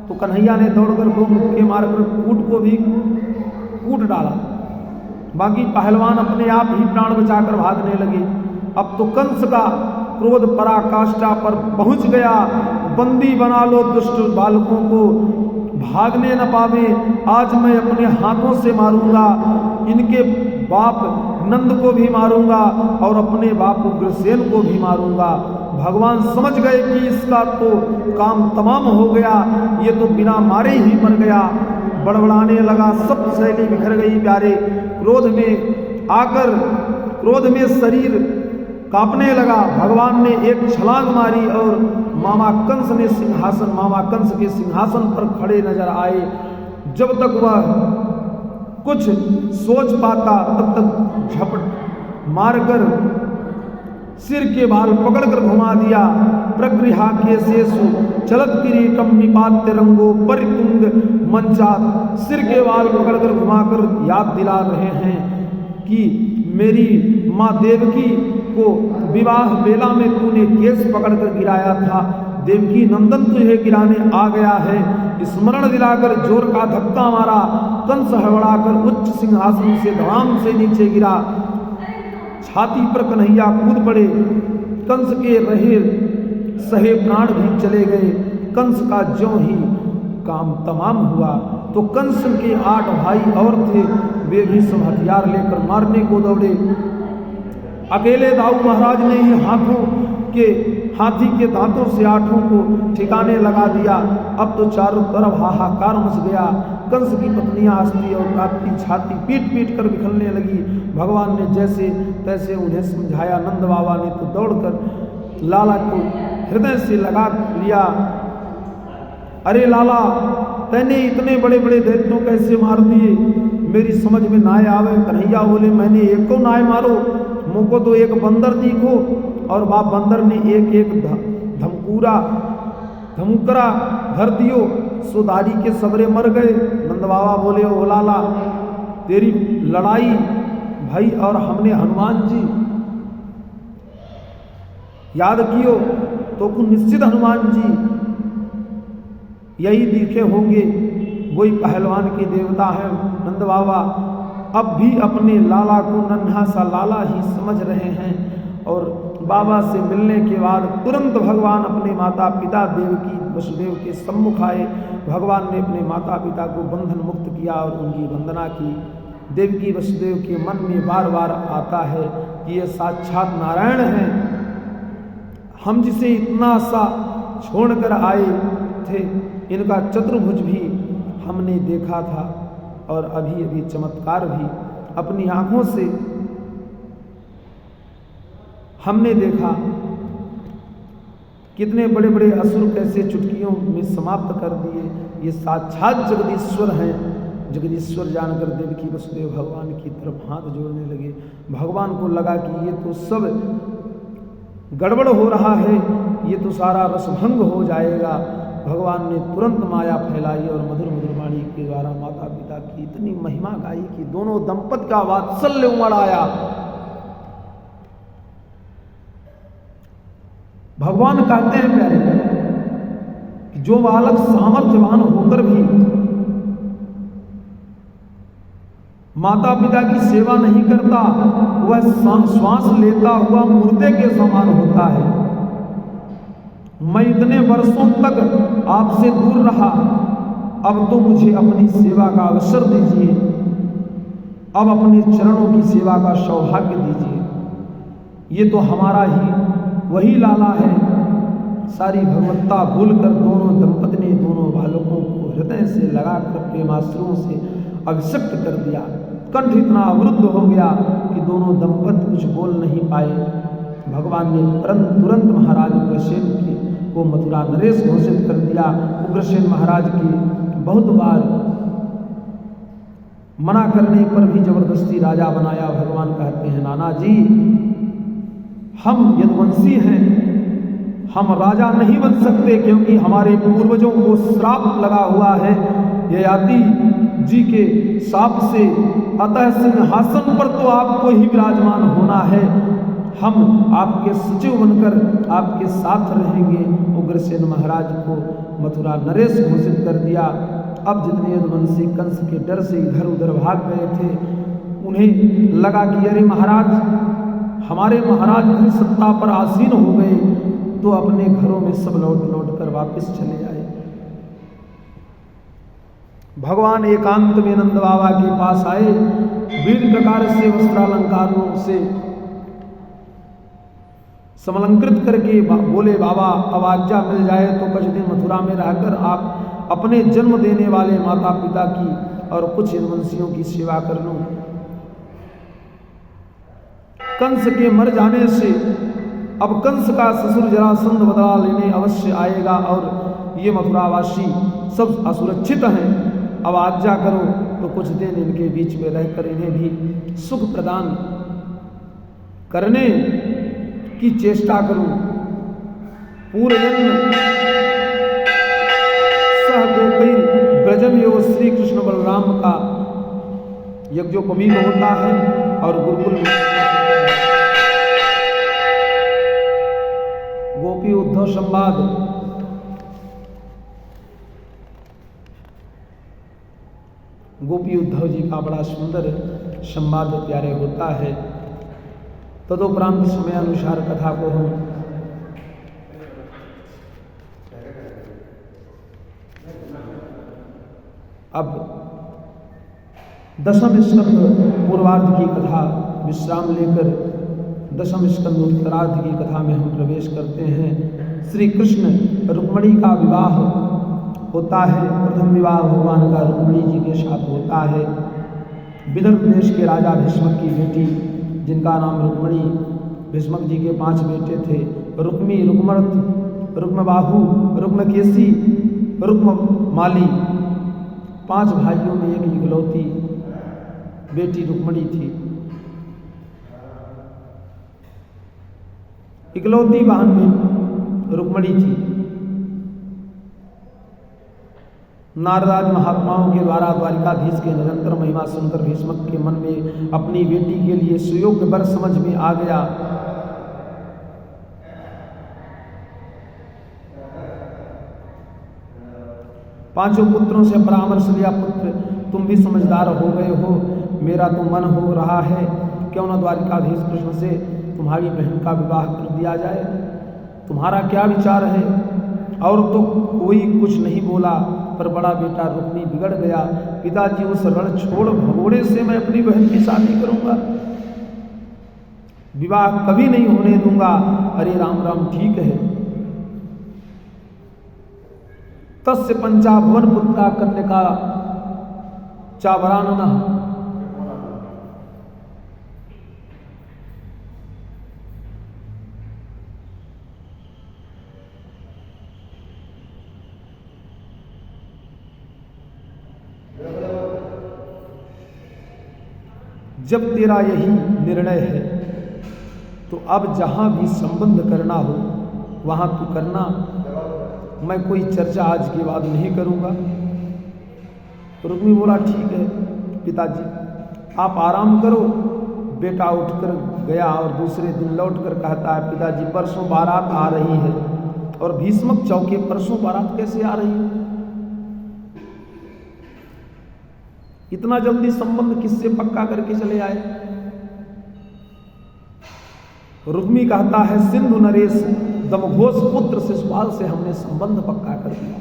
तो कन्हैया ने दौड़कर 2 मुक्के मारकर कूट को भी कूट डाला। बाकी पहलवान अपने आप ही प्राण बचाकर भागने लगे। अब तो कंस का क्रोध पराकाष्ठा पर पहुंच गया। बंदी बना लो दुष्ट बालकों को, भागने न पावे, आज मैं अपने हाथों से मारूंगा। इनके बाप नंद को भी मारूंगा और अपने बाप उग्रसेन को भी मारूंगा। भगवान समझ गए कि इसका तो काम तमाम हो गया, ये तो बिना मारे ही मर गया। बड़बड़ाने लगा, सब शैली बिखर गई प्यारे। क्रोध में शरीर कांपने लगा। भगवान ने एक छलांग मारी और मामा कंस के सिंहासन पर खड़े नजर आए। जब तक वह कुछ सोच पाता तब तक झपट मारकर सिर के बाल पकड़कर घुमा दिया। प्रगृहा के शेषु चलत किरीटम निपात्य रंगो परितुंग मंचात। सिर के बाल पकड़कर घुमाकर याद दिला रहे हैं कि मेरी माँ देवकी को विवाह बेला में तूने केस पकड़कर गिराया था, देवकी नंदन तुझे गिराने आ गया है। स्मरण दिलाकर जोर का धक्का मारा। कंस हड़बड़ाकर उच्च सिंहासन से धड़ाम से नीचे गिरा। छाती पर कन्हैया कूद पड़े। कंस के रहे सहे प्राण भी चले गए। कंस का ज्यों ही काम तमाम हुआ तो कंस के 8 भाई और थे, वे भी सब हथियार लेकर मारने को दौड़े। अकेले दाऊ महाराज ने ही हाथी के दांतों से 8 को ठिकाने लगा दिया। अब तो चारों तरफ हाहाकार मच गया। कंस की पत्नियां हंसती और कांपती छाती पीट पीट कर बिखरने लगी। भगवान ने जैसे तैसे उन्हें समझाया। नंद बाबा ने तो दौड़कर लाला को हृदय से लगा लिया। अरे लाला, तैने इतने बड़े बड़े दैत्यों कैसे मार दिए, मेरी समझ में ना आवे। कन्हैया बोले, मैंने एक को नाय मारो, मुझको तो एक बंदर दिखो। और बाप बंदर ने एक धमुकरा धर दियो, सो दारी के सबरे मर गए। नंद बाबा बोले, ओ लाला, तेरी लड़ाई भाई और हमने हनुमान जी याद कियो तो निश्चित हनुमान जी यही दिखे होंगे, वही पहलवान के देवता हैं। नंद बाबा अब भी अपने लाला को नन्हा सा लाला ही समझ रहे हैं। और बाबा से मिलने के बाद तुरंत भगवान अपने माता पिता देवकी वसुदेव के सम्मुख आए। भगवान ने अपने माता पिता को बंधन मुक्त किया और उनकी वंदना की। देवकी वसुदेव के मन में बार बार आता है कि ये साक्षात नारायण हैं, हम जिसे इतना सा छोड़कर आए थे, इनका चतुर्भुज भी हमने देखा था और अभी अभी चमत्कार भी अपनी आंखों से हमने देखा। कितने बड़े बड़े असुर कैसे चुटकियों में समाप्त कर दिए। ये साक्षात जगदीश्वर हैं। जगदीश्वर जानकर देवकी वसुदेव भगवान की तरफ हाथ जोड़ने लगे। भगवान को लगा कि ये तो सब गड़बड़ हो रहा है, ये तो सारा रसभंग हो जाएगा। भगवान ने तुरंत माया फैलाई और मधुर मधुर वाणी के द्वारा माता पिता की इतनी महिमा गाई कि दोनों दंपत का वात्सल्य उमड़ आया। भगवान कहते हैं प्यारे कि जो बालक सामर्थ्यवान होकर भी माता पिता की सेवा नहीं करता, वह श्वास लेता हुआ मुर्दे के समान होता है। मैं इतने वर्षों तक आपसे दूर रहा, अब तो मुझे अपनी सेवा का अवसर दीजिए। अब अपने चरणों की सेवा का सौभाग्य दीजिए। ये तो हमारा ही वही लाला है। सारी भगवत्ता भूलकर दोनों दंपति ने दोनों बालकों को हृदय से लगाकर प्रेमाश्रुओं से अभिषिक्त कर दिया। कंठ इतना अवरुद्ध हो गया कि दोनों दंपति कुछ बोल नहीं पाए। भगवान ने तुरंत महाराज उग्रसेन को मथुरा नरेश घोषित कर दिया। उग्रसेन महाराज की बहुत बार मना करने पर भी जबरदस्ती राजा बनाया। भगवान कहते हैं, नाना जी हम यदुवंशी हैं, हम राजा नहीं बन सकते, क्योंकि हमारे पूर्वजों को श्राप लगा हुआ है ययाति जी के शाप से। अतः सिंहासन पर तो आपको ही विराजमान होना है। हम आपके सचिव बनकर आपके साथ रहेंगे। उग्रसेन महाराज को मथुरा नरेश घोषित कर दिया। अब जितने यदुवंशी कंस के डर से इधर उधर भाग गए थे, उन्हें लगा कि अरे महाराज, हमारे महाराज की सत्ता पर आसीन हो गए, तो अपने घरों में सब लौट लौट कर वापस चले आए। भगवान एकांत में नंद बाबा के पास आए, विविध प्रकार से वस्त्रालंकारों से समलंकृत करके बोले, बाबा अब आज्ञा मिल जाए तो कुछ दिन मथुरा में रहकर आप अपने जन्म देने वाले माता पिता की और कुछ यदुवंशियों की सेवा कर लूं। कंस के मर जाने से अब कंस का ससुर जरासंध बदला लेने अवश्य आएगा और ये मथुरावासी सब असुरक्षित हैं। अब आज्ञा करो तो कुछ दिन इनके बीच में रहकर इन्हें भी सुख प्रदान करने की चेष्टा करूं। पूर्वजन्म सह गोपी ब्रजम एवं श्री कृष्ण बलराम का यज्ञोपवीत होता है और गुरुकुल में गोपी उद्धव संवाद, गोपी उद्धव जी का बड़ा सुंदर संवाद प्यारे होता है। तदुपरांत समय अनुसार कथा को हम अब दशम स्कंद पूर्वार्ध की कथा विश्राम लेकर दशम स्कंद उत्तरार्ध की कथा में हम प्रवेश करते हैं। श्री कृष्ण रुक्मिणी का विवाह होता है। प्रथम विवाह भगवान का रुक्मिणी जी के साथ होता है। विदर्भ देश के राजा भीष्मक की बेटी, जिनका नाम रुक्मिणी, भीष्मक जी के 5 बेटे थे, रुक्मी, रुक्मर्थ, रुक्मबाहु, रुक्मकेशी, रुक्ममाली। 5 भाइयों में एक इकलौती बेटी रुक्मिणी थी। इकलौती बहन में रुक्मिणी थी। नारदादि महात्माओं के द्वारा द्वारिकाधीश के निरंतर महिमा सुनकर भीष्मक के मन में अपनी बेटी के लिए सुयोग्य वर समझ में आ गया। पांचों पुत्रों से परामर्श लिया, पुत्र तुम भी समझदार हो गए हो, मेरा तो मन हो रहा है क्यों न द्वारिकाधीश कृष्ण से तुम्हारी बहन का विवाह कर दिया जाए। तुम्हारा क्या विचार है? और तो कोई कुछ नहीं बोला, पर बड़ा बेटा रुक्मी बिगड़ गया। पिताजी उस रण छोड़ भगोड़े से मैं अपनी बहन की शादी करूंगा, विवाह कभी नहीं होने दूंगा। अरे राम राम, ठीक है। तस्य पंचाभवन पुत्रा कन्यका चावरानना। जब तेरा यही निर्णय है तो अब जहां भी संबंध करना हो वहां तू करना, मैं कोई चर्चा आज के बाद नहीं करूंगा। रुक्मी बोला, ठीक है पिताजी, आप आराम करो। बेटा उठकर गया और दूसरे दिन लौटकर कहता है, पिताजी परसों बारात आ रही है। और भीष्मक चौके परसों बारात कैसे आ रही है? इतना जल्दी संबंध किससे पक्का करके चले आए? रुक्मी कहता है, सिंधु नरेश दमघोष पुत्र शिशुपाल से हमने संबंध पक्का कर दिया।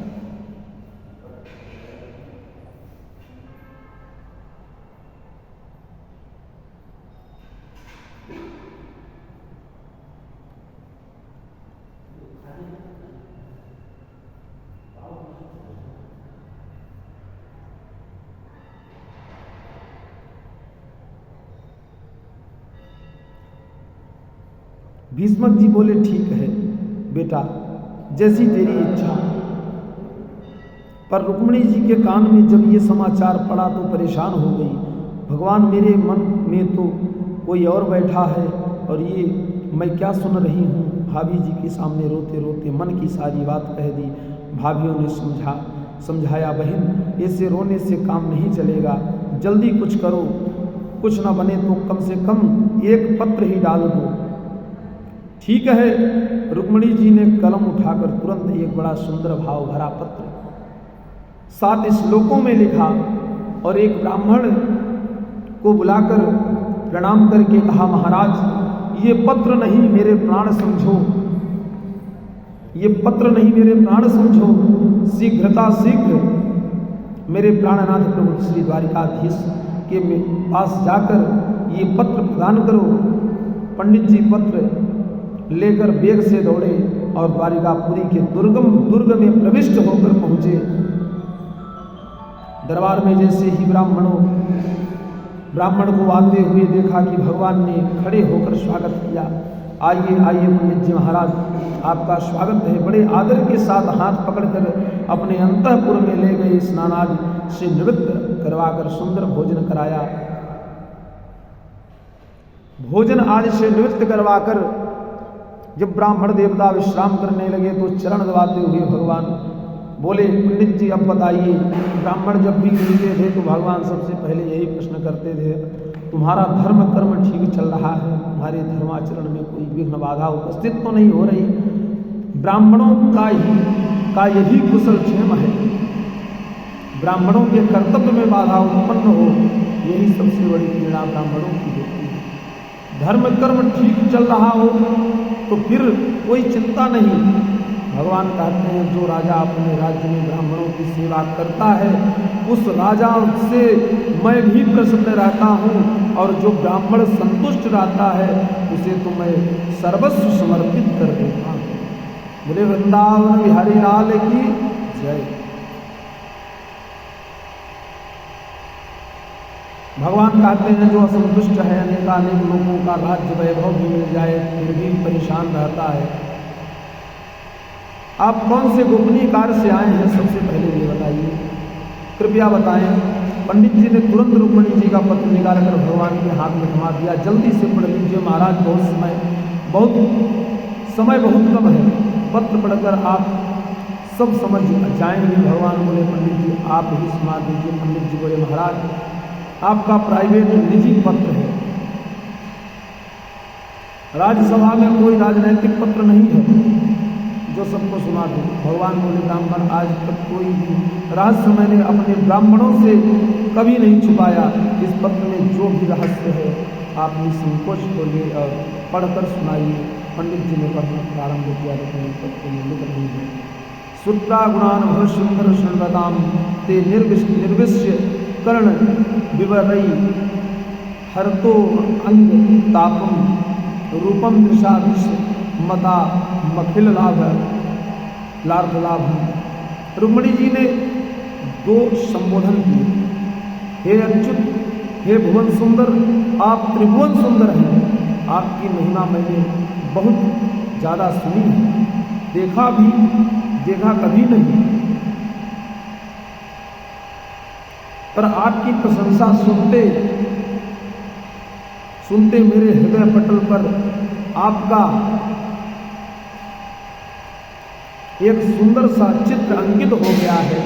भीष्मक जी बोले, ठीक है बेटा, जैसी तेरी इच्छा। पर रुक्मिणी जी के कान में जब ये समाचार पड़ा तो परेशान हो गई। भगवान, मेरे मन में तो कोई और बैठा है और ये मैं क्या सुन रही हूँ। भाभी जी के सामने रोते रोते मन की सारी बात कह दी। भाभीयों ने समझाया, बहन ऐसे रोने से काम नहीं चलेगा, जल्दी कुछ करो, कुछ न बने तो कम से कम एक पत्र ही डाल दो। ठीक है। रुक्मिणी जी ने कलम उठाकर तुरंत एक बड़ा सुंदर भाव भरा पत्र 7 श्लोकों में लिखा और एक ब्राह्मण को बुलाकर प्रणाम करके कहा, महाराज ये पत्र नहीं मेरे प्राण समझो, ये पत्र नहीं मेरे प्राण समझो, शीघ्र मेरे प्राणनाथ प्रभु श्री द्वारिकाधीश के पास जाकर ये पत्र प्रदान करो। पंडित जी पत्र लेकर वेग से दौड़े और द्वारिकापुरी के दुर्ग में प्रविष्ट होकर पहुंचे। दरबार में जैसे ही ब्राह्मण को आते हुए देखा कि भगवान ने खड़े होकर स्वागत किया। आइए आइए पंडित जी महाराज, आपका स्वागत है। बड़े आदर के साथ हाथ पकड़कर अपने अंतःपुर में ले गए, स्नान आदि से निवृत्त करवाकर सुंदर भोजन कराया। भोजन आदि से निवृत्त करवाकर जब ब्राह्मण देवता विश्राम करने लगे तो चरण दबाते हुए भगवान बोले, पंडित जी अब बताइए। ब्राह्मण जब भी मिलते थे तो भगवान सबसे पहले यही प्रश्न करते थे, तुम्हारा धर्म कर्म ठीक चल रहा है, तुम्हारे धर्माचरण में कोई विघ्न बाधा उपस्थित तो नहीं हो रही। ब्राह्मणों का यही कुशल क्षेम है, ब्राह्मणों के कर्तव्य में बाधा उत्पन्न हो, यही सबसे बड़ी पीड़ा ब्राह्मणों की होती है। धर्म कर्म ठीक चल रहा हो तो फिर कोई चिंता नहीं। भगवान कहते हैं, जो राजा अपने राज्य में ब्राह्मणों की सेवा करता है उस राजा से मैं भी प्रसन्न रहता हूँ, और जो ब्राह्मण संतुष्ट रहता है उसे तो मैं सर्वस्व समर्पित कर देता हूँ। बोले वृंदावन बिहारी लाल की जय। भगवान कहते हैं, जो असंतुष्ट है, अनेक लोगों का राज्य वैभव भी मिल जाए फिर भी परेशान रहता है। आप कौन से गोपनीय कार्य से आए हैं, सबसे पहले ये बताइए, कृपया बताएं। पंडित जी ने तुरंत रुक्मिणी जी का पत्र निकालकर भगवान के हाथ में थमा दिया। जल्दी से पढ़ लीजिए महाराज, समय बहुत कम है, पत्र पढ़कर आप सब समझ जाएंगे। भगवान बोले, पंडित जी आप ही सुना दीजिए। पंडित जी बोले, महाराज आपका प्राइवेट निजी पत्र है, राज्यसभा में कोई राजनैतिक पत्र नहीं है जो सबको सुना दे। भगवान बोले, ब्राह्मण आज तक कोई भी रहस्य मैंने अपने ब्राह्मणों से कभी नहीं छुपाया। इस पत्र में जो भी रहस्य है आप निसंकोच को ले और पढ़कर सुनाइए। पंडित जी ने पढ़ना प्रारंभ किया। पत्र में लिख रही है, सूत्रा गुणान भव सुंदर सुंदरताम ते निर्विश्य कर्ण विवरई हरतो अंग तापम रूपम दृशादृश मता मखिल लाभ लाभ। रुक्मिणी जी ने 2 संबोधन किए, हे अच्युत, हे भुवन सुंदर, आप त्रिभुवन सुंदर हैं। आपकी महिमा मैंने बहुत ज़्यादा सुनी है, देखा कभी नहीं, पर आपकी प्रशंसा सुनते मेरे हृदय पटल पर आपका एक सुंदर सा चित्र अंकित हो गया है।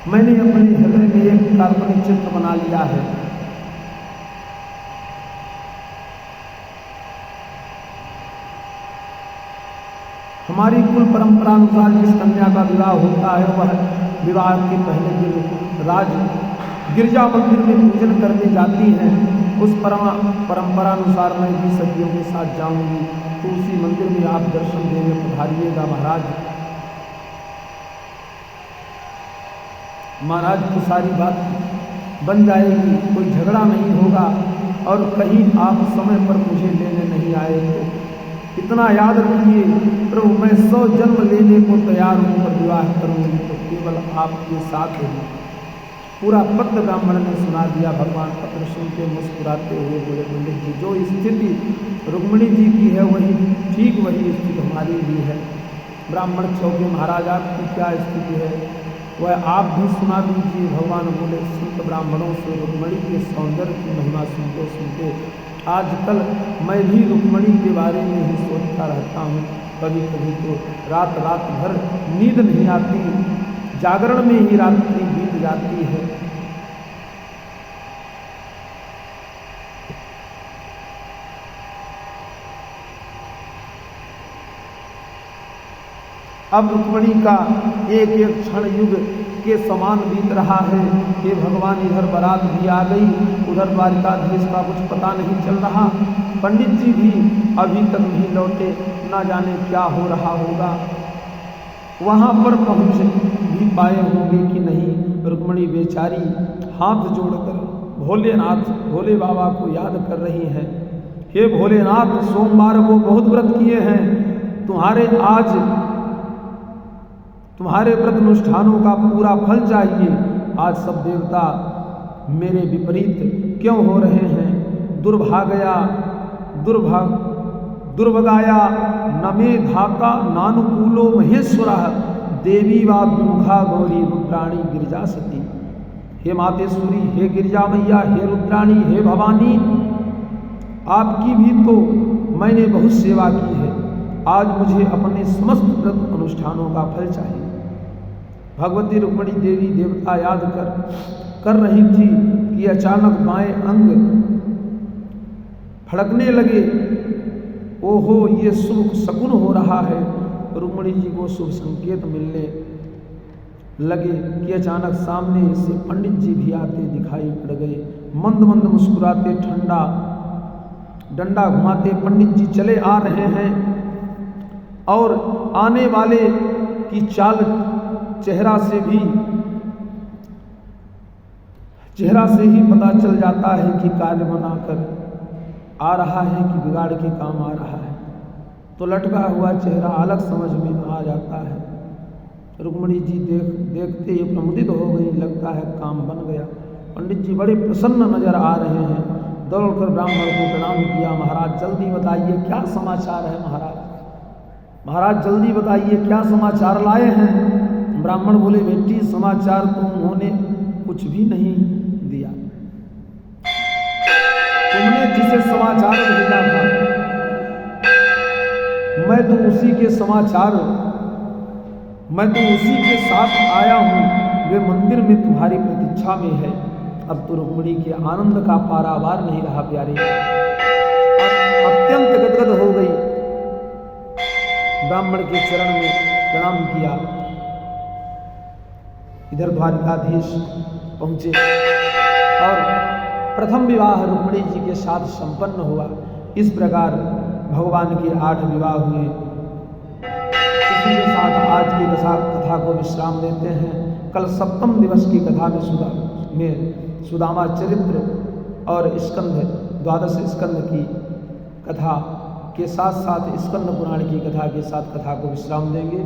मैंने अपने हृदय में एक काल्पनिक चित्र बना लिया है। हमारी कुल परंपरा अनुसार जिस कन्या का विवाह होता है वह विवाह के पहले दिन गिरजा मंदिर में पूजन करने जाती हैं। उस परंपरा अनुसार मैं भी सखियों के साथ जाऊंगी, तो उसी मंदिर में आप दर्शन देने पधारिएगा। महाराज की सारी बात बन जाएगी, कोई झगड़ा नहीं होगा, और कहीं आप समय पर मुझे लेने नहीं आए तो इतना याद रखिए, प्रभु मैं 100 जन्म लेने को तैयार हूँ, पर विवाह करूँगी तो केवल आपके साथ ही। पूरा पत्र ब्राह्मण ने सुना दिया। भगवान पत्र सुन के मुस्कुराते हुए बोले, पंडित जी जो स्थिति रुक्मिणी जी की है वही ठीक वही स्थिति हमारी भी है। ब्राह्मण चौके, महाराज आपकी क्या स्थिति है वह आप भी सुना दीजिए। भगवान बोले, संत ब्राह्मणों से रुक्मिणी के सौंदर्य की महिमा सुनते सुनते आजकल मैं भी रुक्मिणी के बारे में ही सोचता रहता हूँ। कभी कभी तो रात रात भर नींद नहीं आती, जागरण में ही रात्रि बीत जाती है। अब रुक्मिणी का एक एक क्षण युग के समान बीत रहा है। हे भगवान, इधर बारात भी आ गई, उधर द्वारिकाधीश का कुछ पता नहीं चल रहा। पंडित जी भी अभी तक नहीं लौटे, ना जाने क्या हो रहा होगा। वहाँ पर पहुँच भी पाए होंगे कि नहीं। रुक्मिणी बेचारी हाथ जोड़कर भोलेनाथ, भोले बाबा को याद कर रही हैं। हे भोलेनाथ, सोमवार को बहुत व्रत किए हैं, तुम्हारे व्रत अनुष्ठानों का पूरा फल चाहिए। आज सब देवता मेरे विपरीत क्यों हो रहे हैं। दुर्भगाया नमे धाका नानुकूलो महेश्वरा देवी वा विमुखा गौरी रुद्राणी गिरिजा सती। हे मातेश्वरी, हे गिरिजा मैया, हे रुद्राणी, हे भवानी, आपकी भी तो मैंने बहुत सेवा की है। आज मुझे अपने समस्त व्रत अनुष्ठानों का फल चाहिए। भगवती रुक्मिणी देवी देवता याद कर रही थी कि अचानक बाएं अंग फड़कने लगे। ओहो, ये शुभ शकुन हो रहा है। रुक्मिणी जी को शुभ संकेत मिलने लगे कि अचानक सामने से पंडित जी भी आते दिखाई पड़ गए। मंद मंद मुस्कुराते, डंडा घुमाते पंडित जी चले आ रहे हैं और आने वाले की चाल चेहरा से ही पता चल जाता है कि कार्य बनाकर आ रहा है कि बिगाड़ के काम आ रहा है। तो लटका हुआ चेहरा अलग समझ में आ जाता है। रुक्मिणी जी देखते ही प्रमुदित हो गई, लगता है काम बन गया। पंडित जी बड़े प्रसन्न नजर आ रहे हैं। दौड़कर ब्राह्मण को प्रणाम किया। महाराज जल्दी बताइए क्या समाचार है। महाराज जल्दी बताइए क्या समाचार लाए हैं। ब्राह्मण बोले, बेटी समाचार तो उन्होंने कुछ भी नहीं दिया। तुमने जिसे समाचार भेजा था मैं तो उसी के साथ आया हूँ। वे मंदिर में तुम्हारी प्रतीक्षा में है। अब तो रुक्मिणी के आनंद का पारावार नहीं रहा प्यारे, अत्यंत गदगद हो गई। ब्राह्मण के चरण में प्रणाम किया। इधर द्वारिकाधीश पहुंचे और प्रथम विवाह रुक्मिणी जी के साथ संपन्न हुआ। इस प्रकार भगवान के 8 विवाह हुए। इसी के साथ आज की कथा को विश्राम देते हैं। कल सप्तम दिवस की कथा में सुदामा चरित्र और द्वादश स्कंद की कथा के साथ साथ स्कंद पुराण की कथा के साथ कथा को विश्राम देंगे।